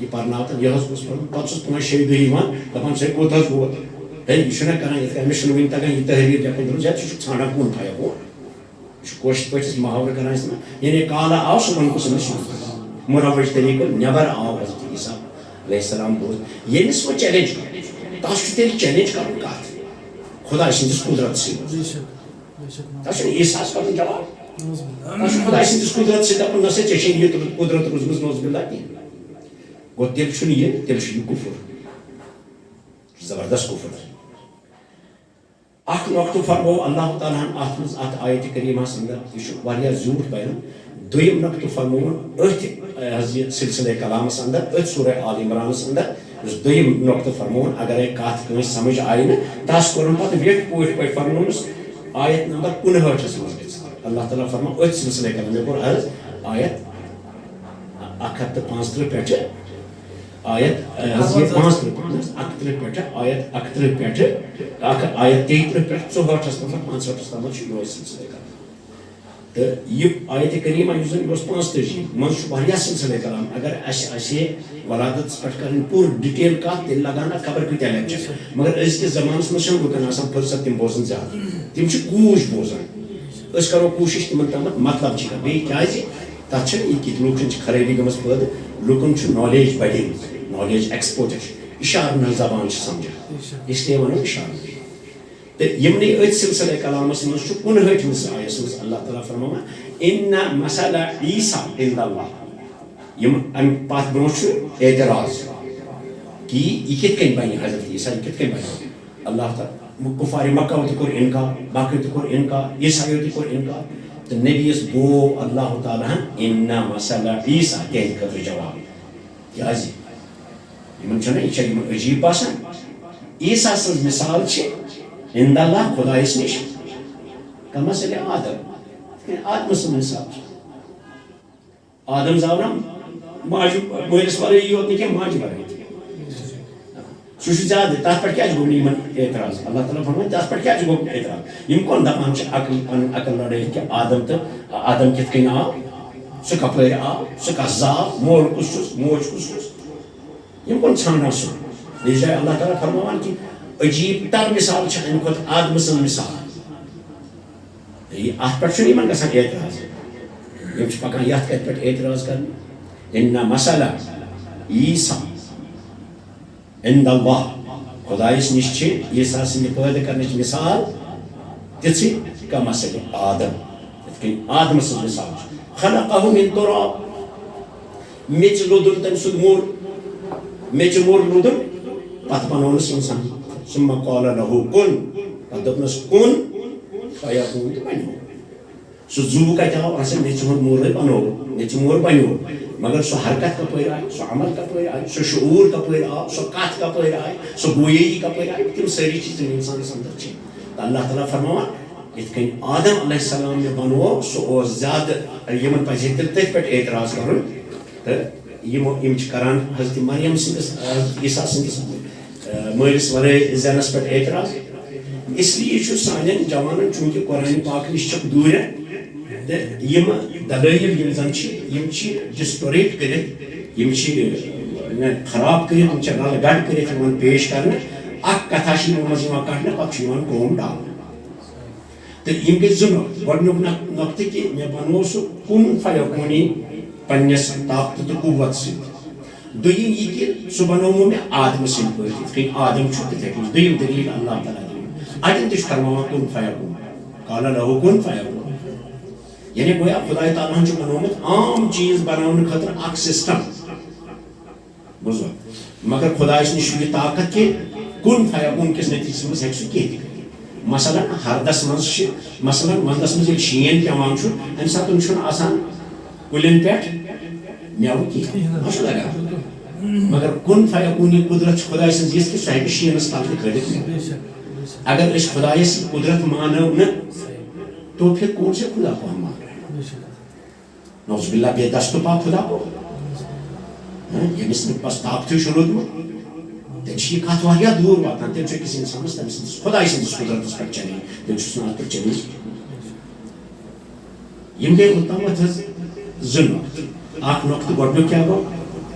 یہ پرناوان یہ پہ پانچ شیٚیہِ دۄہ دپان ژےٚ کوٚت حظ ووت ہے یہ کران یِتھ کٔنۍ أمِس چھُنہٕ وٕنہِ تگان یہِ تحریر لیکھُن زیادٕ یہِ چھُ ژھانڈان کُن فیکون یہ کٲشِر پٲٹھۍ محاورٕ کران یعنی کالہ آو صُبحن کُس أمِس مروج طریقہٕ نٮ۪بر آو حضرت عیسیٰ علیہ السلام بوز ییٚمِس وۄنۍ چیلینج کرُن تس چھُ تیٚلہِ چیلینج کرُن کتھ خۄداے سٕنٛدِس قُدرت سۭتۍ تس چھُنہٕ عیسیٰس کرُن جواب تس چھُ خۄداے سٕنٛدِس قُدرت سۭتۍ دپُن نہ سا ژےٚ چھےٚ یہِ قُدرت روٗزمٕژ نوز بِلّہ کینٛہہ گوٚو تیٚلہِ چھُنہٕ یہِ تیٚلہِ چھُ یہِ کُفر زبردست کُفر اکھ نقطہ فرمو اللہ تعالیٰ ہن اتھ منٛز اتھ آیتِ کریٖمہس انٛدر یہِ چھُ واریاہ زیوٗٹھ بیان دوٚیِم نقطہ فرمووُن أتھۍ حظ یہِ سلسلے کلامس انٛدر أتھۍ سورہ آل عمرانس انٛدر یُس دوٚیِم نقطہ فرمووُن اگرے کتھ کٲنٛسہِ سمجھ آیہِ نہٕ تس کوٚرُن پتہٕ ویٹھ پوٗٹھۍ پٲٹھۍ فرموونس آیت نمبر 59 منٛز گژھِ اللہ تعالیٰ فرمو أتھۍ سلسلے کلام مےٚ کوٚر عرض آیت 135 پٮ۪ٹھٕ آیت 35 پٮ۪ٹھٕ آیت 31 پٮ۪ٹھٕ آیت 33 پٮ۪ٹھٕ 64 تام 65 تام چھُ یِہوٚے سلسلے کلام تہٕ یہِ آیتِ کریٖمہ یُس زن یہِ اوس 45 منٛز چھُ واریاہ سلسلے کلام اگر اَسہِ آسہِ ولادتس پٮ۪ٹھ کرٕنۍ پوٗرٕ ڈِٹیل کتھ تیٚلہِ لگان اتھ خبر کۭتیاہ لیکچر مگر أزکِس زمانس منٛز چھنہٕ لُکن آسان فرصت تِم بوزن زیادٕ تِم چھِ کوٗش بوزان أسۍ کرو کوٗشش تِمن تامتھ مطلب چھِ بیٚیہِ کیازِ تتھ چھنہٕ یہِ کہِ لُکن چھِ خرٲبی گٔمٕژ پٲدٕ لُکن چھُ نالیج بڑیمٕژ نالیج ایکسپوجر اِشارن ہٕنٛز زبان چھِ سمجھان اسلیے ونو اشارٕ تہٕ یِمنٕے أتھۍ سلسلے کلامس منٛز چھُ 59مِس آیس منٛز اللہ تعالیٰ فرماوان اِنَّ مَثَلَ عیٖسیٰ عِنٛدَ اللہِ یِم امہِ پتھ برونٛہہ چھُ اعتراض کہ یہِ کِتھ کٔنۍ بنہِ حضرت عیٖسیٰ یہِ کِتھ کٔنۍ بنہِ اللہ تعالیٰ کُفارِ مکہ تہِ کوٚر انکار باقٕے تہِ کوٚر انکار عیٖسایو تہِ کوٚر انکار تہٕ نبیَس گوٚو اللہ تعالیٰ ہن اِنَّ مَثَلَ عیٖسیٰ تِہنٛدِ خٲطرٕ جواب کیازِ یِمن چھُنہ یہِ چھا یِمن عجیٖب باسان عیٖسیٰ سٕنٛز مثال چھِ عِنٛدَ اللہ خۄدایس نِش کمثل آدم آدمہٕ سٕنٛز مثال چھِ آدم زاو نا ماجہِ مٲلِس ورٲیی یوت نہٕ کینٛہہ ماجہِ ورٲیی تہِ سُہ چھُ زیادٕ تتھ پٮ۪ٹھ کیازِ گوٚو نہٕ یِمن اعتراض اللہ تعالیٰ فرماوان تتھ پٮ۪ٹھ کیازِ گوٚو اعتراض یِم کون دپان چھِ عقل پنٕنۍ عقل لڑٲیِتھ کہِ آدم تہٕ آدم کِتھ کٔنۍ آو سُہ کپٲرۍ آو سُہ کس زاو مول کُس چھُس موج کُس چھُس یِم کون ژھانڈان سُہ بیٚیہِ جایہِ اللہ تعالیٰ فرماوان کہِ عجیٖب تر مثال چھِ امہِ کھۄتہٕ آدمہٕ سٕنٛز مثال اتھ پٮ۪ٹھ چھُنہٕ یِمن گژھان اعتراض یِم چھِ پکان یتھ کتھِ پٮ۪ٹھ اعتراض کرنہِ اِنَّ مَثَلَ عیٖسیٰ عِنٛدَ اللہِ خۄدایس نِش چھِ عیٖسیٰ سٕنٛدِ پٲدٕ کرنٕچ مثال تِژھٕے کمثل آدم یِتھ کٔنۍ آدمہٕ سٕنٛز مثال چھِ خلقہ من تُراب میٚژِ لوٚدُن تٔمۍ سُنٛد موٚر میٚژِ موٚر لوٚدُن پتہٕ بنوونس انسان ثم قال له کُن پتہٕ دوٚپنس کُن فیکون تہٕ بنیو سُہ زُو کتہِ آو آسان میٚژِ ہُنٛد موٚرے بنوو میٚژِ موٚر بنیو مگر سُہ حرکت کپٲرۍ آیہِ سُہ عمل کپٲرۍ آیہِ سُہ شعوٗر کپٲرۍ آو سُہ کتھ کپٲرۍ آیہِ سُہ گویی کپٲرۍ آیہِ تِم سٲری چیٖز یِم انسانس انٛدر چھِ تہٕ اللہ تعالیٰ فرماوان یِتھ کٔنۍ آدم علیہ السلام مےٚ بنوو سُہ اوس زیادٕ یِمن پزِ ہے تیٚلہِ تٔتھۍ پٮ۪ٹھ اعتراض کرُن تہٕ یِم چھِ کران حضرت مریم سٕنٛدِس عیٖسیٰ سٕنٛدِس مٲلِس ورٲے زینس پٮ۪ٹھ اعتراض اس لیے چھُ سانٮ۪ن جوانن چوٗنٛکہِ قرآنِ پاک نِش چھکھ دوٗرِ تہٕ یِم دلٲیل یِم زن چھِ یِم چھِ ڈسٹوریٹ کٔرِتھ یِم چھِ خراب کٔرِتھ یِم چھِ رلہٕ گڈ کٔرِتھ یِوان پیش کرنہٕ اکھ کتھا چھِ یِمن منٛز یِوان کڑنہٕ پتہٕ چھُ یِوان قوم ڈالنہٕ تہٕ یِم گٔے زٕ نۄقطہٕ گۄڈنیُک نۄقطہٕ کہِ مےٚ بنوو سُہ کُن فیکونی پننِس طاقتہٕ تہٕ قوت سۭتۍ دویم یہ کہ سہ بنومو مے آدم سٕنٛدۍ پٲٹھۍ یِتھ کٔنۍ آدم چھُ تِتھَے کٔنۍ دویم دلیٖل اللہ تعالیٰ دِوان اَتٮ۪ن تہِ چھُ فرماوان کُن فیکون قال لہو کُن فیکون یعنی گویا خدای تعالیٰ ہن چھُ بنومُت عام چیٖز بناونہٕ خٲطرٕ اکھ سسٹم بوٗزوا مگر خدایس نِش چھُ یہِ طاقت کہِ کُن فیکون کِس نٔتیٖجس منٛز ہیٚکہِ سُہ کینٛہہ تہِ کٔرِتھ مثلاً ہردس منٛز چھِ مثلاً ونٛدس منٛز ییٚلہِ شیٖن پیٚوان چھُ اَمہِ ساتہٕ چھُنہٕ آسان کُلٮ۪ن پٮ۪ٹھ میوٕ کینٛہہ ما چھُ لگان مگر کُن فیکون یہِ قُدرت چھِ خداے سٕنٛز یِژھ کہِ سۄ ہیٚکہِ شیٖنس تل تہِ کھٲلِتھ اگر أسۍ خدایس قُدرت مانو نہٕ تو پھر کون سے خدا کو ہم مان رہے ہیں نعوذ باللہ بے دست و پا خدا کو ییٚمِس نہٕ بس طاقتٕے چھُ روٗدمُت تیٚلہِ چھِ یہِ کتھ واریاہ دوٗر واتان تیٚلہِ چھُ أکِس اِنسانس تٔمۍ سٕنٛدِس خداے سٕنٛدِس قُدرتس پٮ۪ٹھ چلان تیٚلہِ چھُس نہٕ اتھ پٮ۪ٹھ چلان یِم گٔے اوٚتامتھ حظ زٕ نۄقطہٕ اکھ نۄقطہٕ گۄڈنیُک کیٛاہ گوٚو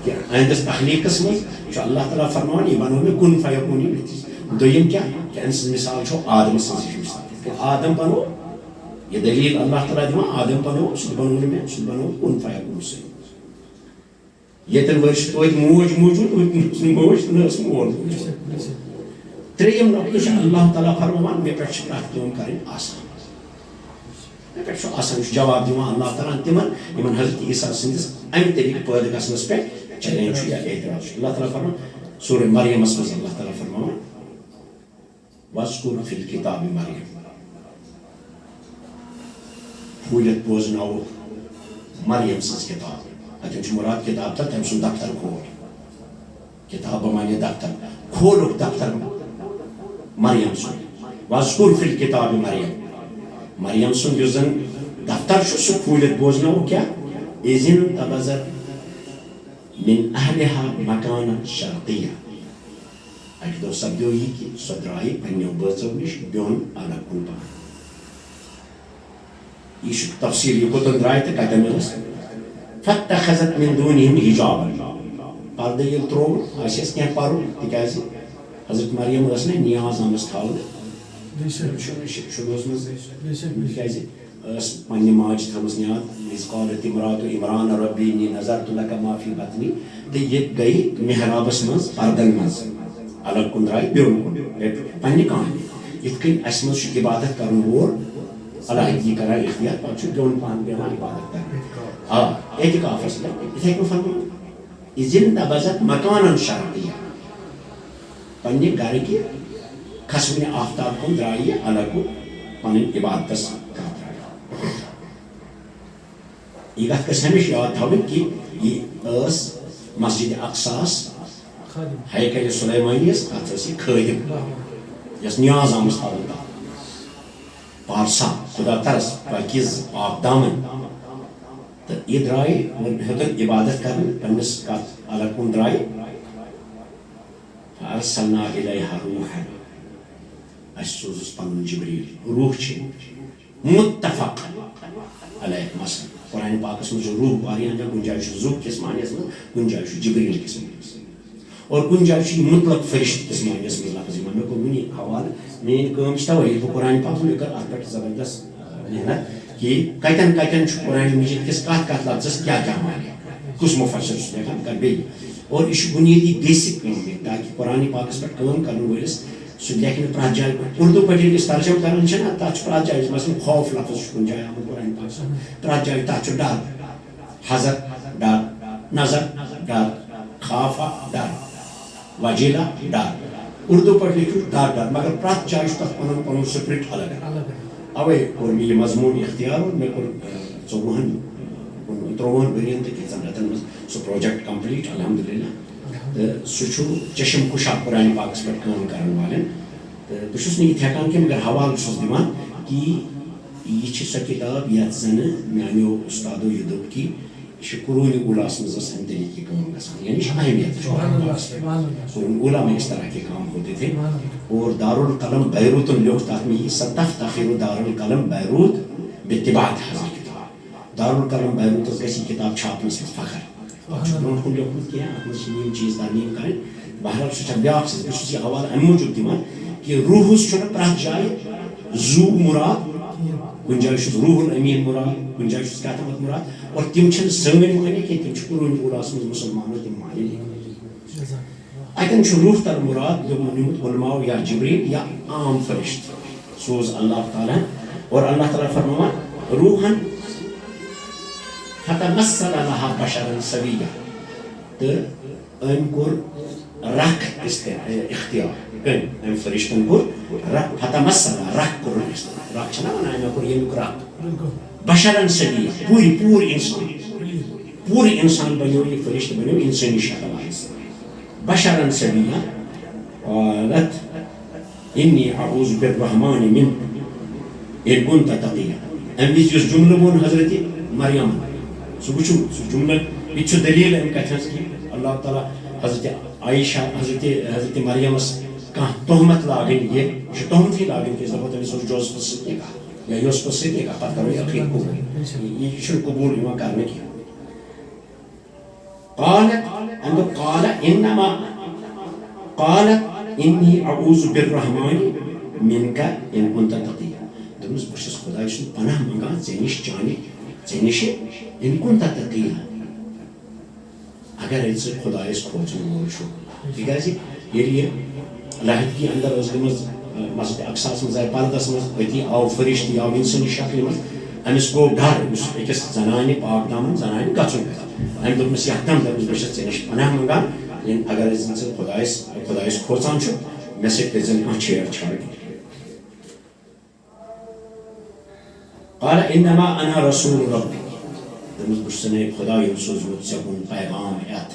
کہ أہنٛدِس تخلیٖقس منٛز چھُ اللہ تعالیٰ فرماوان یہِ بنوو مےٚ کُن فیکون یہِ نٔتیٖجہٕ دوٚیِم کیٛاہ کہ أمۍ سٕنٛز مِثال چھو آدم سٕنٛز ہِش مِثال یِتھ کٔنۍ آدم بنوو یہ دلیل اللہ تعالیٰ دِوان آدم بنوو سُہ تہِ بنوو نہٕ مےٚ سُہ تہِ بنوو کُن فیکون سۭتۍ ییٚتٮ۪ن ؤرۍ چھِ توتہِ موج موٗجوٗد ٲس نہٕ موج تہٕ نہ ٲس مول موٗجوٗد ترٛیٚیِم نۄقطہٕ چھُ اللہ تعالیٰ فرماوان مےٚ پٮ۪ٹھ چھِ پرٛٮ۪تھ کٲم کَرٕنۍ آسان مےٚ پٮ۪ٹھ چھُ آسان یہِ چھُ جواب دِوان اللہ تعالیٰ ہن تِمن یِمن حضرت عیٖسیٰ سٕنٛدِس اَمہِ طریٖقہٕ پٲدٕ گژھنس پٮ۪ٹھ چیلینج چھُ یا اعتراض چھُ اللہ تعالیٰ فرماوان سورہ مریمس منٛز اللہ تعالیٰ فرماوان واذکر فی الکتاب مریم پھوٗلِتھ بوزناوُکھ مریم سٕنٛز کِتاب اتٮ۪ن چھُ مُراد کِتاب تہٕ تٔمۍ سُنٛد دفتر کھول کِتاب مانے دفتر کھولُکھ دفتر مریم سُنٛد واذکر فی الکتاب مریم سُنٛد یُس زن دفتر چھُ سُہ کھوٗلِتھ بوزناوُکھ کیٛاہ اِذ انتبذت من اہلها مکانا شرقیہ اکہِ دۄہ سپدیو یہِ کہِ سۄ درٛایہِ پنٛنیو بٲژو نِش بیوٚن الگ کُن پہن یہ تفصیل یہ کوتن درائے تھے کتن ٲس فاتخذت من دونہم حجابا پردٕ ییٚلہِ ترٛوو آسٮ۪س کینٛہہ پرُن تِکیٛازِ حضرت مریم ٲس نہٕ نیاز آمٕژ تھاونہٕ شروٗعس منٛز تِکیٛازِ ٲس پننہِ ماجہِ تھٲومٕژ نیاز اِذ قالت امرأة عمران ربی انی نذرت لک ما فی بطنی تہٕ یہِ گٔیہِ محرابس منٛز پردن منٛز الگ کُن درٛاے بیوٚن کُن پننہِ کامہِ یِتھ کٔنۍ اسہِ منٛز چھُ عبادت کرن وول علیحدگی کران اختیار پتہٕ چھُ بیوٚن پہن بیٚہوان عبادت کران آ اعتکافس پٮ۪ٹھ یِتھٕے کٔنۍ فرماوان اِذ انتبذت مکانا شرقیہ پننہِ گرٕکہِ کھسوٕنہِ آفتاب کُن درٛاے یہِ الگ کُن پنٕنۍ عبادتس یہ کتھ گژھِ ہمیشہِ یاد تھاوٕنۍ کہِ یہِ ٲس مسجد اقصاہس ہیکل سلیمانیس تتھ ٲس یہِ خٲدِم یۄس نیاز آمٕژ تھاونہٕ پارسا خدا ترس پاکیز پاک دامن تہٕ یہِ درٛاے ہیوٚتُن عبادت کرنہِ پننِس کتھ الگ کُن درٛاے فارسلنا الیہا روحا اسہِ سوزُس پنُن جبریٖل روح چھِ متفق علیہ مثلاً قرآن پاکس منٛز چھُ روح واریاہن جایَن کُنہِ جایہِ چھُ زُح کِس معنیَس منٛز کُنہِ جایہِ چھُ جبریٖل کِس معنیَس اور کُنہِ جایہِ چھُ یہِ مطلق فرشتہٕ کِس معنیَس منٛز لفظ یِوان مےٚ کوٚر وٕنی حوالہٕ میٛٲنۍ کٲم چھِ تَوَے ییٚلہِ بہٕ قرآن پاک مےٚ کٔر اَتھ پٮ۪ٹھ زبردست محنت کہ کتٮ۪ن کتٮ۪ن چھُ قرآن مجیٖد کِس کتھ کتھ لفظس کیٛاہ کیٛاہ معنی کُس مُفسر چھُ لیکھان بہٕ کَرٕ بیٚیہِ اور یہِ چھُ بُنیٲدی بیسِک کٲم تاکہِ قرآن پاکس پٮ۪ٹھ کٲم کرن وٲلِس سُہ لیکھِ نہٕ پرٛٮ۪تھ جایہِ اردوٗ پٲٹھۍ ییٚلہِ أسۍ ترجم کران چھِ نا تتھ چھُ پرٛٮ۪تھ جایہِ مثلاً خوف لفظ چھُ کُنہِ جایہِ آمُت قرآن پاکس پرٛٮ۪تھ جایہِ تتھ چھُ ڈر حذر ڈر نظر ڈر خوفا ڈر وجیلا ڈر اردوٗ پٲٹھۍ لیکھِو ڈر ڈر مگر پرٛٮ۪تھ جایہِ چھُ تتھ پنُن پنُن سپرٹ الگ اوے کوٚر مےٚ یہِ مضموٗن اختیار اور مےٚ کوٚر 23 ؤرین تہٕ کینٛژن رٮ۪تن منٛز سُہ پروجیکٹ کمپلیٖٹ الحمدللہ تہٕ سُہ چھُ چشم کُشا قرآن پاکس پٮ۪ٹھ کٲم کرن والٮ۪ن تہٕ بہٕ چھُس نہٕ یہِ ہٮ۪کان کینٛہہ مگر حوالہٕ چھُس دِوان کہِ یہِ چھِ سۄ کِتاب یتھ زنہٕ میانیو اُستادو یہِ دوٚپ کہِ یہِ چھِ قرون اوٗلاہس منٛز ٲس امہِ طریٖقہٕ کٲم گژھان یعنی یہِ چھِ اہمیت قرون اوٗلا میں اس طرح کے کام ہوتے تھے اور دارالقلم بیروتن لیوکھ تتھ میں یہ ستفتخر دارالقلم بیروت باتباعت حضرت کتاب دارالقلم بیروتس گژھِ یہِ کتاب چھاپنس منٛز فخر اتھ چھُ برونٛٹھ کُن لیوکھمُت کینٛہہ اتھ منٛز چھِ یِم چیٖز ترمیٖم کرٕنۍ بہرحال سُہ چھےٚ بیاکھ چیٖز بہٕ چھُس یہِ حوالہٕ امہِ موٗجوٗب دِوان کہِ روٗحس چھُنہٕ پرٛٮ۪تھ جایہِ زوٗ مُراد گنجائش روح الامین مراد گنجائش کتمت مراد اور تم سن معنی کہ تم قرون اولاس من مسلمانوں تم معنی اتن روح تر مراد علماء یا جبریل یا عام فرشت سوز اللہ تعالیٰ اور اللہ تعالیٰ فرمایا روحن فتمثل لها بشرا سویا تو ام کور رکھ اختیار ام فرشتن کور فتمثل رکھ کور رکھ چھنا ونان ام کور یمیک رکھ بشرا سویا پوری انسان بنیو یہ فرشت بنیو انسانی شکل بشرا سویا قالت انی اعوذ بالرحمن منک ان كنت تقيا ام وز جملہ وون حضرت مریم سو وچو سو جملہ یہ دلیل ام کتھس کی اللہ تعالیٰ حضرت عائشہ حضرت مریم کان تہمت لاگن یہ تہمت ہی لاگن کہ ضرورت ہے سو جوزف سے کا یا یوسف سے کا پتہ کرو یقین کو یہ شن قبول یوان کرنے کی قالت انی اعوذ بالرحمن منک ان كنت تقيا دمس بشس خدای سن پناہ منگان زینش چانی زینش ان كنت تقيا اگر اس خدای اس کھوجن مول شو تکیازِ یہ لہد کی اندر اس گمز مسجد اقصی مز پردس مز اتی آو فرشت آو انسانی شکل مز امس گو ڈر اس اکس زنانہ پاک دامن زنانہ گژھن ام دوپمس یتم دمس بشس زینش پناہ منگان اگر اس خدایس کھوژان چھُ مےٚ سۭتۍ کٔرۍزٮ۪ن کانٛہہ چھیڑ چھاڑ قال انما انا رسول ربی دپمس بہٕ چھُس نے خداین سوٗزمُت ژےٚ کُن پیغام ہٮ۪تھ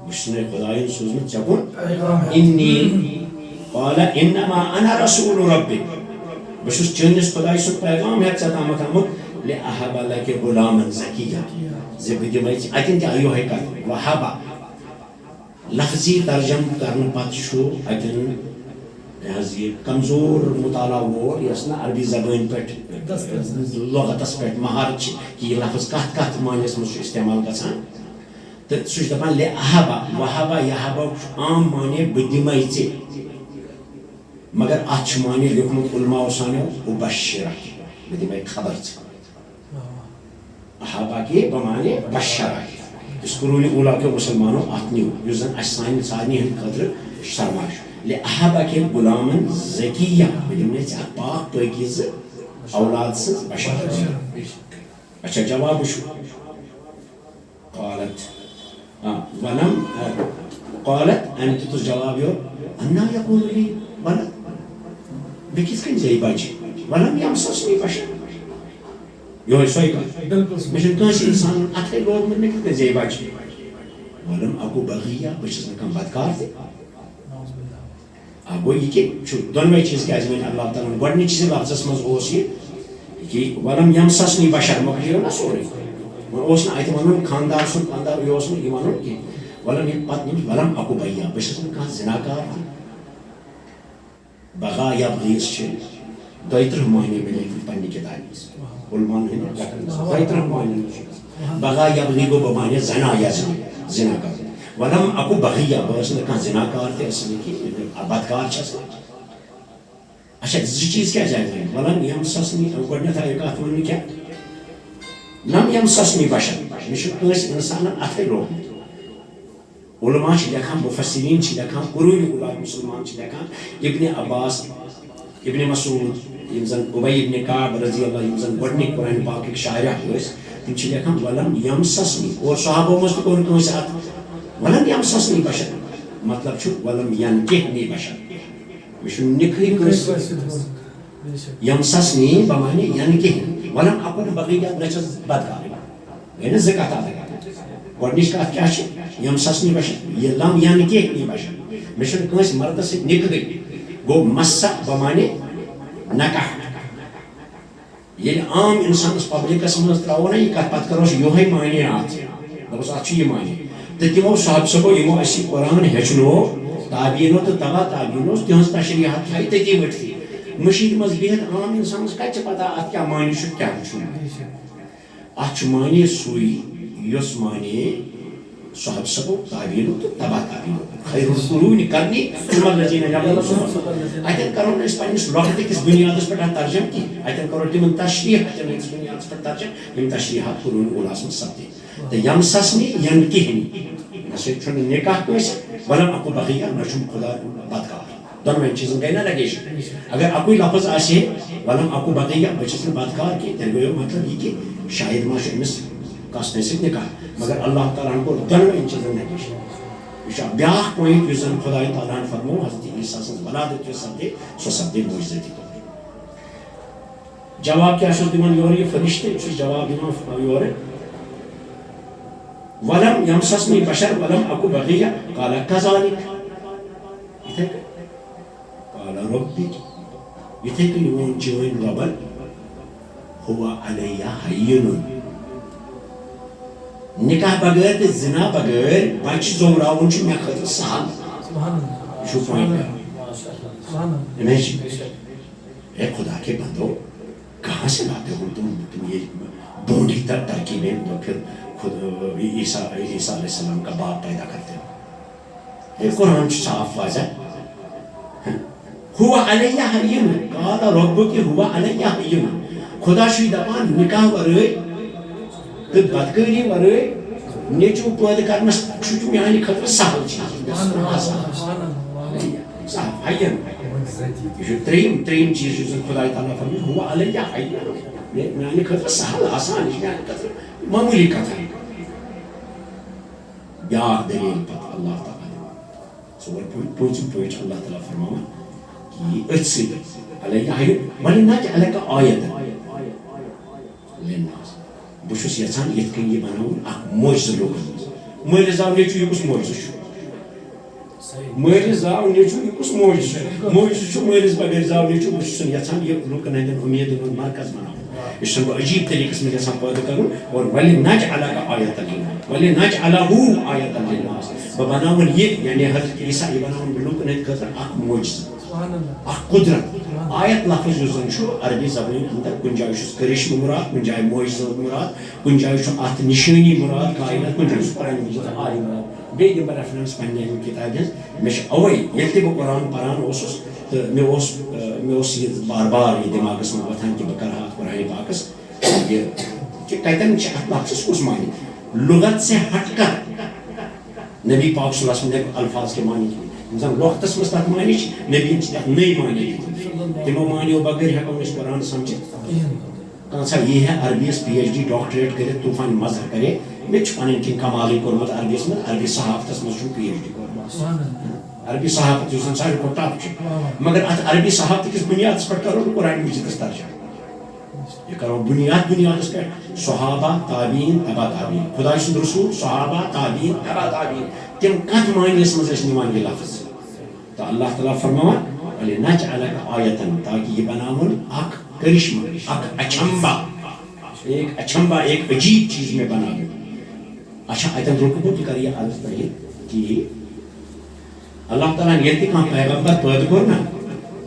بہٕ چھُس نے خداین سوٗزمُت ژےٚ کُن انی قال انما انا رسول ربی بہٕ چھُس چٲنِس خداے سُنٛد پیغام ہٮ۪تھ ژےٚ تامَتھ آمُت لأهب لك غلاما زكيا زِ بہٕ دِمے ژےٚ اتٮ۪ن تہِ آو یِہوے کتھ وہابا لفظی ترجم کرنے پتہ اتن یہ کمزور مطالعہ وول یس نا عربی زبان پہ لغتس پہ مہارت کہ یہ لفظ کت معنیس مجھ استعمال گژھان تو سہ دپان لأهبا وہابا یہابا عام معنی بہ دمے ژےٚ مگر ات معنی لیکھمت علماء سانو ابشرک بہ دمے خبر ژےٚ اہابا کے بمانے بشرک اس قرون اولا کے مسلمانوں اتنیو یس زن اسان سارنی ہند خاطر سرمایہ لأهب کے غلامن زکیہ بدمنے ژےٚ پاک پاکیز اولاد سن بشر اچھا جواب شو قالت ولم قالت انت تو جواب یو انا يكون لي ولد بکس کن زی بچہ ولم یمسسنی بشر یہ سوئی کت مجھے کانس انسان اتھے لوگ میں کتنے زی بچہ ولم اکو بغیہ بچس نکم بدکار تھی اب وہ یہ کہ دونوے چیز کیا میں اللہ تعالیٰ گۄڈنِچ چیز لفظس مز اوس یہ کہ ولم یمسسنی بشر مکلیو نا سورے اوس نا اتہ ونن خاندار سن خاندار یہ اوس نا یہ ونن کہ ولم پت ولم اکو بغیہ بچس نکم زناکار تھی بغا یبغیس چھ دویتر معنی ملے پنی کتابی علمان ہیں دویتر معنی بغا یبغی گو بمعنی زنا یا زنا کار ولم اکو بغیہ بس نکان زنا کار تھے اصل کی بدکار چھس اچھا زی چیز کیا جائے گا ولم یمسسنی گۄڈنیتھ آیہِ کتھ وننہٕ کیا لم یمسسنی بشر مےٚ چھُ کٲنٛسہِ انسانن اتھے لوگمُت علماء چھ لکھان مفسرین چھ لکھان قرون اولا مسلمان چھ لکھان ابن عباس ابن مسعود یم زن ابی ابن کعب رضی اللہ یم زن گۄڈنِکۍ قرآن پاکٕکۍ شارح ٲسۍ تم چھ لکھان ولم یمسسنی اور صحابو منٛز تہِ کوٚر کٲنٛسہِ اتھ ولم یمسسنی بشر مطلب چھُ ولم ینکحنی بشر مےٚ چھُ نِکہٕے کٲنٛسہِ یمسسنی بمعنی ینکحنی ولم اکن بغیہ نہ چھس بدکار گٔے نہ زٕ کتھ ادا گۄڈنِچ کتھ کیاہ چھِ یمسسنی بشر یہ لم ینکحنی بشر مےٚ چھُنہٕ کٲنٛسہِ مردس سۭتۍ نِکہٕے گوٚو مسا بمعنی نکاح ییٚلہِ عام انسانس پبلکس منٛز تراوو نا یہ کتھ پتہٕ کروس یہوے معنی اتھ دپوس اتھ چھُ یہِ معنی تہٕ تِمو صاحب صٲبو یِمو اَسہِ یہِ قرآن ہیٚچھنو تابعیٖنو تہٕ تبع تابعیٖنو تِہنٛز تشریحات تھایہِ تٔتی ؤٹھتٕے مٔشیٖد منٛز بِہِتھ عام انسانس کتہِ چھِ پتہ اتھ کیاہ معنی چھُ کیاہ چھُ اتھ چھُ معنی سُے یۄس معنی صحابہ سبو تابعین تو تبع تابعین خیر القرون قرنی ثم الذين يلونهم اتن کرو اس پنس لوقت کس بنیادس پر ترجمہ کی اتن کرو تم تشریح اتن اس بنیادس پر ترجمہ یم تشریحات قرون اولاس سبتی تو یم سسنی یم کہنی نسے چھن نکاح کوس ولم اكو بقیہ نشم خدا بدکار دونوں چیزیں گئے نا لگے اگر اکوئی لفظ آسے ولم اكو بقیہ بچس بدکار کی تیل گویا مطلب یہ کہ شاید ما شمس کاسنے سے نکاح مگر اللہ تعالیٰ کو دونوں چیزیں لگے یہ بیاکھ پوائنٹ یس زن خدا تعالیٰ فرمو حضرت عیسیٰ سن ولادت یس سپدے سو سپدے معجزتی طور جواب کیا چھُ دِوان یورٕ یہ فرشتے چھُ جواب دِوان یورٕ ولم يمسسني بشر ولم اكو بغية قال كذلك قال ربي يتك يوم جوين ربل هو علي هين نکاح بغیر زنا بغیر بچ زوراون چھ مے خاطر سہل سبحان اللہ شو پوائنٹ سبحان اللہ امیجن اے خدا کے بندو کہاں سے لاتے ہو تم یہ بونڈی ترکیبیں پھر خود عیسیٰ علیہ السلام کا باپ پیدا کرتے ہو یہ قرآن صاف واضح ہوا علیہ حین قال ربک ہوا علیہ حین خدا شوی دپان نکاح ورائے تو بدکاری ورائے نیچو پید کرنس چھو میانی خطر سہل چیز صاف حین یہ تریم چیز جو خدا تعالیٰ فرمی ہوا علیہ حین میانی خطر سہل آسان میانی خطر معمولی کتھا بیاکھ دلیل پتہ اللہ تعالیٰ ژور پوٗنٛژِم پٲٹھۍ اللہ تعالیٰ فرماوان کہ أتھۍ سۭتۍ علیہ حین ولنجعلک آیة للناس بہٕ چھُس یژھان یِتھ کٔنۍ یہِ بناوُن اکھ معجزٕ لوٗکن منٛز مٲلِس زاو نیٚچوٗ یہِ کُس معجزٕ چھُ مٲلِس زاو نیٚچوٗ یہِ کُس معجزٕ چھُ معجزٕ چھُ مٲلِس بغٲر زاو نیٚچوٗ بہٕ چھُس یژھان یہِ لوٗکن ہٕنٛدٮ۪ن اُمیدن ہُنٛد مرکز بناوُن یہ چھُس بہٕ عجیٖب طریٖقس منٛز یژھان پٲدٕ کرُن اور ولنجعلک آیة للناس ولنجعلہ آیة للناس بہٕ بناوُن یہِ یعنی حضرت عیسیٰ یہِ بناوُن بہٕ لوٗکن ہٕنٛدِ خٲطرٕ اکھ معجزٕ اکھ قدرت آیت لفظ یُس زن چھُ عربی زبانہِ اندر کُنہِ جایہِ چھُس کرشمہٕ مراد کُنہِ جایہِ معجزٕ مراد کُنہِ جایہِ چھُ اتھ نِشٲنی مراد کائنات کُنہِ جایہِ چھُ قرآن مجیٖد آیہِ مراد بیٚیہِ دِمہٕ بہٕ ریفرنس پننہِ اَمہِ کِتابہِ ہٕنٛز مےٚ چھُ اَوَے ییٚلہِ تہِ بہٕ قرآن پران اوسُس تہٕ مےٚ اوس یہِ بار بار یہِ دٮ۪ماغس منٛز وۄتھان کہِ بہٕ کرٕ ہا اتھ قرآنِ پاکس یہِ کہِ کتٮ۪ن چھِ اتھ لفظس کُس معنی لغت سے ہٹ کر نبی پاک صلی اللہ علیہ وسلم الفاظ کے معنی کی زن وقتس مز تک معنی نبی تک نئی معنی تمو معنیو بغیر ہیکو اس قرآن سمجھت کانسا یہ ہے عربی پی ایچ ڈی ڈاکٹریٹ کرے طوفان مظہر کرے میں پن کن کمالی کورمت عربی من عربی صحافتس مز پی ایچ ڈی کورمت عربی صحافت اس سارے کو ٹاپ مگر ات عربی صحافت کس بنیاد پر کرو قرآن مجید ترجمہ یہ کرو بنیاد پہ صحابہ تابعین تبع تابعین خدا سند رسول صحابہ تابعین تبع تابعین تم کت معنیس مز نوان یہ لفظ تو اللہ تعالیٰ فرماوان ولنجعلک آیة تاکہ یہ بناون اک کرشمہ اک اچھمبا ایک عجیب چیز میں بنا دوں اچھا اتن رکو تو کریے عرض کرے کہ اللہ تعالیٰ نے یہ کہاں پیغمبر پید کرنا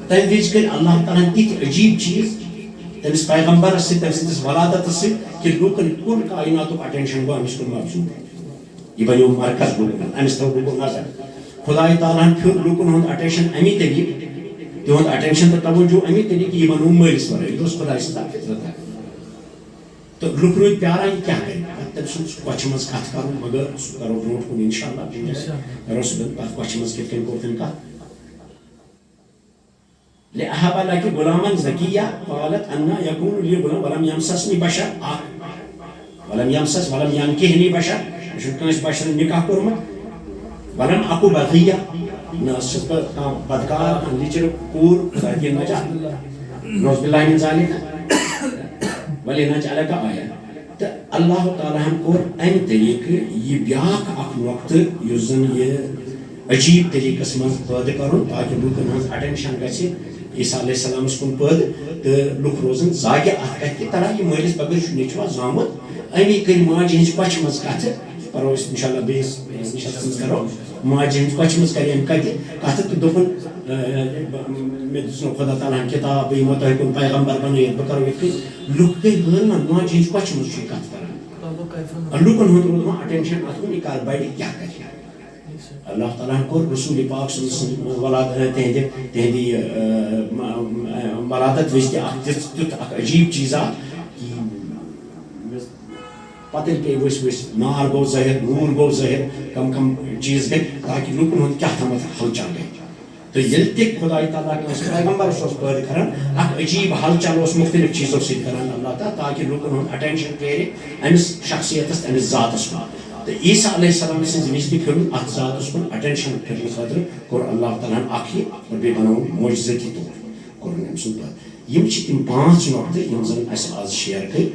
تم وز کر اللہ تعالیٰ تیت عجیب چیز تمس پیغمبر سے تم سندس ولادت سے کہ لوکن کل کائنات اٹینشن گو امس کن مبزوط یہ بنو مرکز لوکن امس تھو لوکن نظر خدا تعالیٰ پھر لوکن ہند اٹینشن امی طریق تہد اٹینشن تو توجہ امی طریق یہ بنو مالس ورائے یہ خدا سند فطرت ہے تو لوک روز پیارا یہ کیا کرے تم سن کوچ مز کت کرو مگر کرو برو کن انشاءاللہ کرو سب کوچ مز کت کن کو کت لأهب لك غلاما زكيا قالت أن يكون لي غلام ولم يمسسني بشر ولم يمسس ولم ينكحني بشر شو كانش بشر نكاح كورمت ولم أكو بغية ناس بدكار ليجر كور خدايا نجا نوز بالله من ذلك ولنجعلك آية الله تعالى هم كور أي طريق يبياك أك وقت يزن يه عجيب طريقة اسمه پٲدٕ کرُن تاکہِ لوٗکن ہٕنٛز اٹینشن گژھِ عیسیٰ علیہ السلام کُن پٲدٕ تہٕ لُکھ روزن زاگہِ اتھ کتھِ کہِ ترا یہِ مٲلِس بغٲر چھُ نیٚچوا زامُت امی کٔرۍ ماجہِ ہٕنٛزِ کۄچھِ منٛز کتھٕ پرو أسۍ انشاءاللہ بیٚیِس نِشس منٛز کرو ماجہِ ہٕنٛزِ کۄچھِ منٛز کرِ أمۍ کتھٕ تہٕ دوٚپُن مےٚ دِژنو خدا تعالیٰ ہن کِتاب بہٕ یِمو تۄہہِ کُن پیغمبر بنٲیِتھ بہٕ کرو یِتھ کٔنۍ لُکھ گٔے حٲران ماجہِ ہٕنٛزِ کۄچھِ منٛز چھُ یہِ کتھ کران لوکن ہند روٗد وۄنۍ اٹینشن اتھ کُن یہِ کر بڑِ کیٛاہ کرِ اللہ تعالیٰ ہن کوٚر رسول پاک سٕنٛز تہنٛدِ ولادت وِزِ تہِ اکھ تیُتھ اکھ عجیٖب چیٖزا پتہٕ ییٚلہِ پیٚیہِ ؤسۍ ؤسۍ نار گوٚو ظٲہِر نوٗر گوٚو ظٲہِر کم کم چیٖز گٔے تاکہِ لوٗکن ہُنٛد کیٛاہ تامتھ ہلچل گٔے تہٕ ییٚلہِ تہِ خۄداے تعالیٰ کٲنٛسہِ پیغمبرس اوس پٲدٕ کران اکھ عجیٖب ہلچل اوس مختلف چیٖزو سۭتۍ کران اللہ تعالیٰ تاکہِ لوٗکن ہُنٛد اٹینشن پھیرِ أمِس شخصیتس تہٕ أمِس ذاتس کُن تہٕ عیٖسیٰ علیہ السلام سٕنٛزِ وِزِ تہِ پھیرُن اتھ ذاتس کُن اٹینشن پھِرنہٕ خٲطرٕ کوٚر اللہ تعالیٰ ہن اکھ یہِ اور بیٚیہِ بنووُن معجزٲتی طور کوٚرُن أمۍ سُنٛد پٲدٕ یِم چھِ تِم 5 نۄقطہٕ یِم زن اسہِ آز شیر گٔے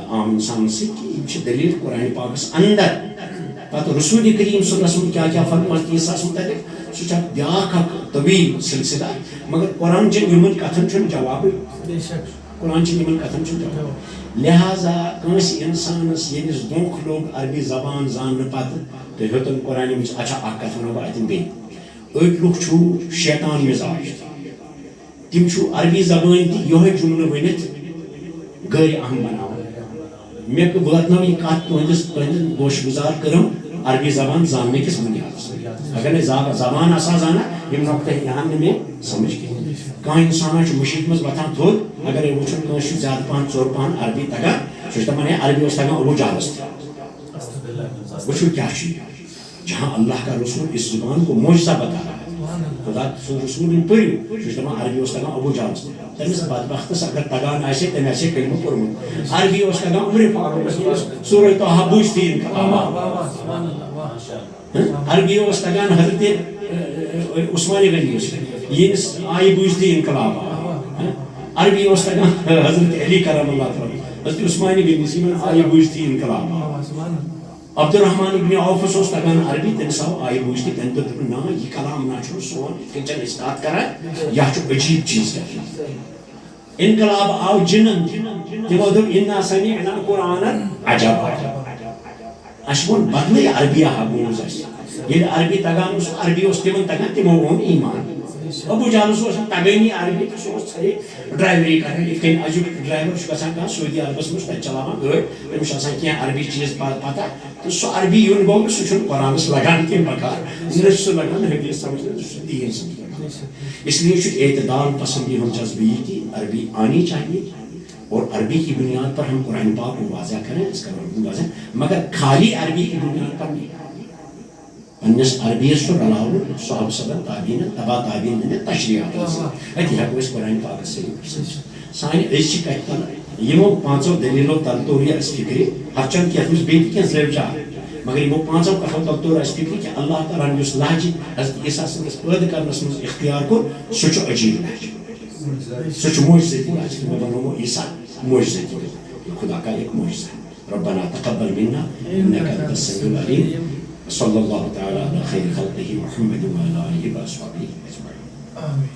عام انسانن سۭتۍ کہِ یِم چھِ دلیٖل قرآنِ پاکس اندر پتہٕ رسول کریم صلی اللہ علیہ وسلم کیٛاہ کیٛاہ فرمٲے عیٖساہس متعلق سُہ چھُ اکھ بیٛاکھ اکھ طویٖل سلسلہ مگر قرآن چٮ۪ن یِمن کتھن چھُنہٕ جوابٕے قرآن چٮ۪ن یِمن کتھن چھُنہٕ جواب لہٰذا کٲنٛسہِ انسانس ییٚمِس دھونٛکھ لوٚگ عربی زبان زاننہٕ پتہٕ تہٕ ہیوٚتُن قرآنہِ وِزِ اچھا اکھ کتھ ونو بہٕ اتٮ۪ن بیٚیہِ أڑۍ لُکھ چھُ شیطان مزاج تِم چھُ عربی زبٲنۍ تہِ یِہوے جملہٕ ؤنِتھ غٲرِ اہم بناوان مےٚ واتنٲو یہِ کتھ تُہنٛدِس گوش گُزار کٔرٕم عربی زبان زاننہٕ کِس بُنیادس اگر نہٕ زبان آسہٕ ہا زانان یِم نۄقطہٕ ہیٚکہِ ہا نہٕ مےٚ سمجھ کِہیٖنۍ کانٛہہ اِنسانا چھُ مٔشیٖد منٛز وۄتھان تھوٚد اگرے وٕچھُن کٲنٛسہِ چھُ زیادٕ پہن ژوٚر پہن عربی تگان سُہ چھُ دپان ہے عربی اوس تگان ابوٗ جہلس تہِ وٕچھو کیٛاہ چھُ یہِ جہاں اللہ کا رسول اس زبان کو معجزہ بتا رہا ہے خدا رسول پٔرِو سُہ چھُ دپان عربی اوس تگان ابوٗ جہلس تہِ تٔمِس بدبختس اگر تگان آسہِ ہے تٔمۍ آسہِ ہے کلمہٕ پوٚرمُت عربی اوس تگان عمرِ فاروقس ییٚلہِ سورہ طٰہا بوٗزتھٕے انقلاب عربی اوس تگان حضرت عثمان غنیَس ییٚمِس آیہِ بوٗزتھٕے انقلاب عربی اوس تگان حضرت علی کرم اللہ تعالیٰ حضرت عثمان غنیَس یِمن آیہِ بوٗزتھٕے انقلاب عبدالرحمان ابن عوفس اوس تگان عربی تٔمِس آو آیہِ بوٗزتھٕے تٔمۍ دوٚپ دوٚپُن نا یہِ کلام نا چھُنہٕ سون یِتھ کٔنۍ چھِنہٕ أسۍ کتھ کران یہِ چھُ عجیٖب چیٖز انقلاب آو جنن تِمو دوٚپ اِنا سمعنا قرآنن عجبا اَسہِ ووٚن بدلٕے عربی ہا بوٗز اَسہِ ییٚلہِ عربی تگان اوس عربی اوس تِمن تگان تِمو اوٚن ایٖمان ابوٗ جہلس اوس نہٕ تگٲنی عربی تہٕ سُہ اوس خٲلی ڈرایوری کران یِتھ کٔنۍ أزیُک ڈرایور چھُ گژھان کانٛہہ سعوٗدی عربس منٛز تتہِ چلاوان گٲڑۍ تٔمِس چھُ آسان کینٛہہ عربی چیٖز پتہ تہٕ سُہ عربی یُن گوٚو نہٕ سُہ چھُنہٕ قرآنس لگان کینٛہہ بکار نہ چھُ سُہ لگان حدیث سمجھنس سُہ چھُ دیٖن سمجھنس اس لیے چھُ اعتدال پسندی ہُنٛد جذبہٕ یہِ کہ عربی آنی چاہیے اور عربی کی بنیاد پر ہم قرآن پاک کو واضح کریں اس کا واضح مگر خالی عربی کی بنیاد پر نہیں پنس عربی سو رلاؤ صحابہ صدر تابعین تبع تابعین نے تشریحات اتہِ ہیٚکو أسۍ قرآن پاکس سۭتۍ سانہِ أزچہِ کتھِ تل یِمو 5 دلیٖلو تل توٚر یہِ اَسہِ فِکرِ ہتھ چھنہٕ کینٛہہ بیٚیہِ تہِ کینٛہہ زٲوجار مگر یِمو 5 کتھو تل توٚر اَسہِ فِکرِ کہ اللہ تعالیٰ ہن یُس لہجہِ حضرت عیٖسیٰ سٕنٛدِس پٲدٕ کرنس منٛز اختیار کوٚر سُہ چھُ عجیٖب لہجہِ سُہ چھُ معجزٲتی لہجہِ تِمو بنوو عیٖسیٰ معجزٲتی خدا کا ایک معجزہ ربنا تقبل منا انك انت السميع العليم صلى الله تعالى على خير خلقه محمد وعلى اله وصحبه اجمعين آمين.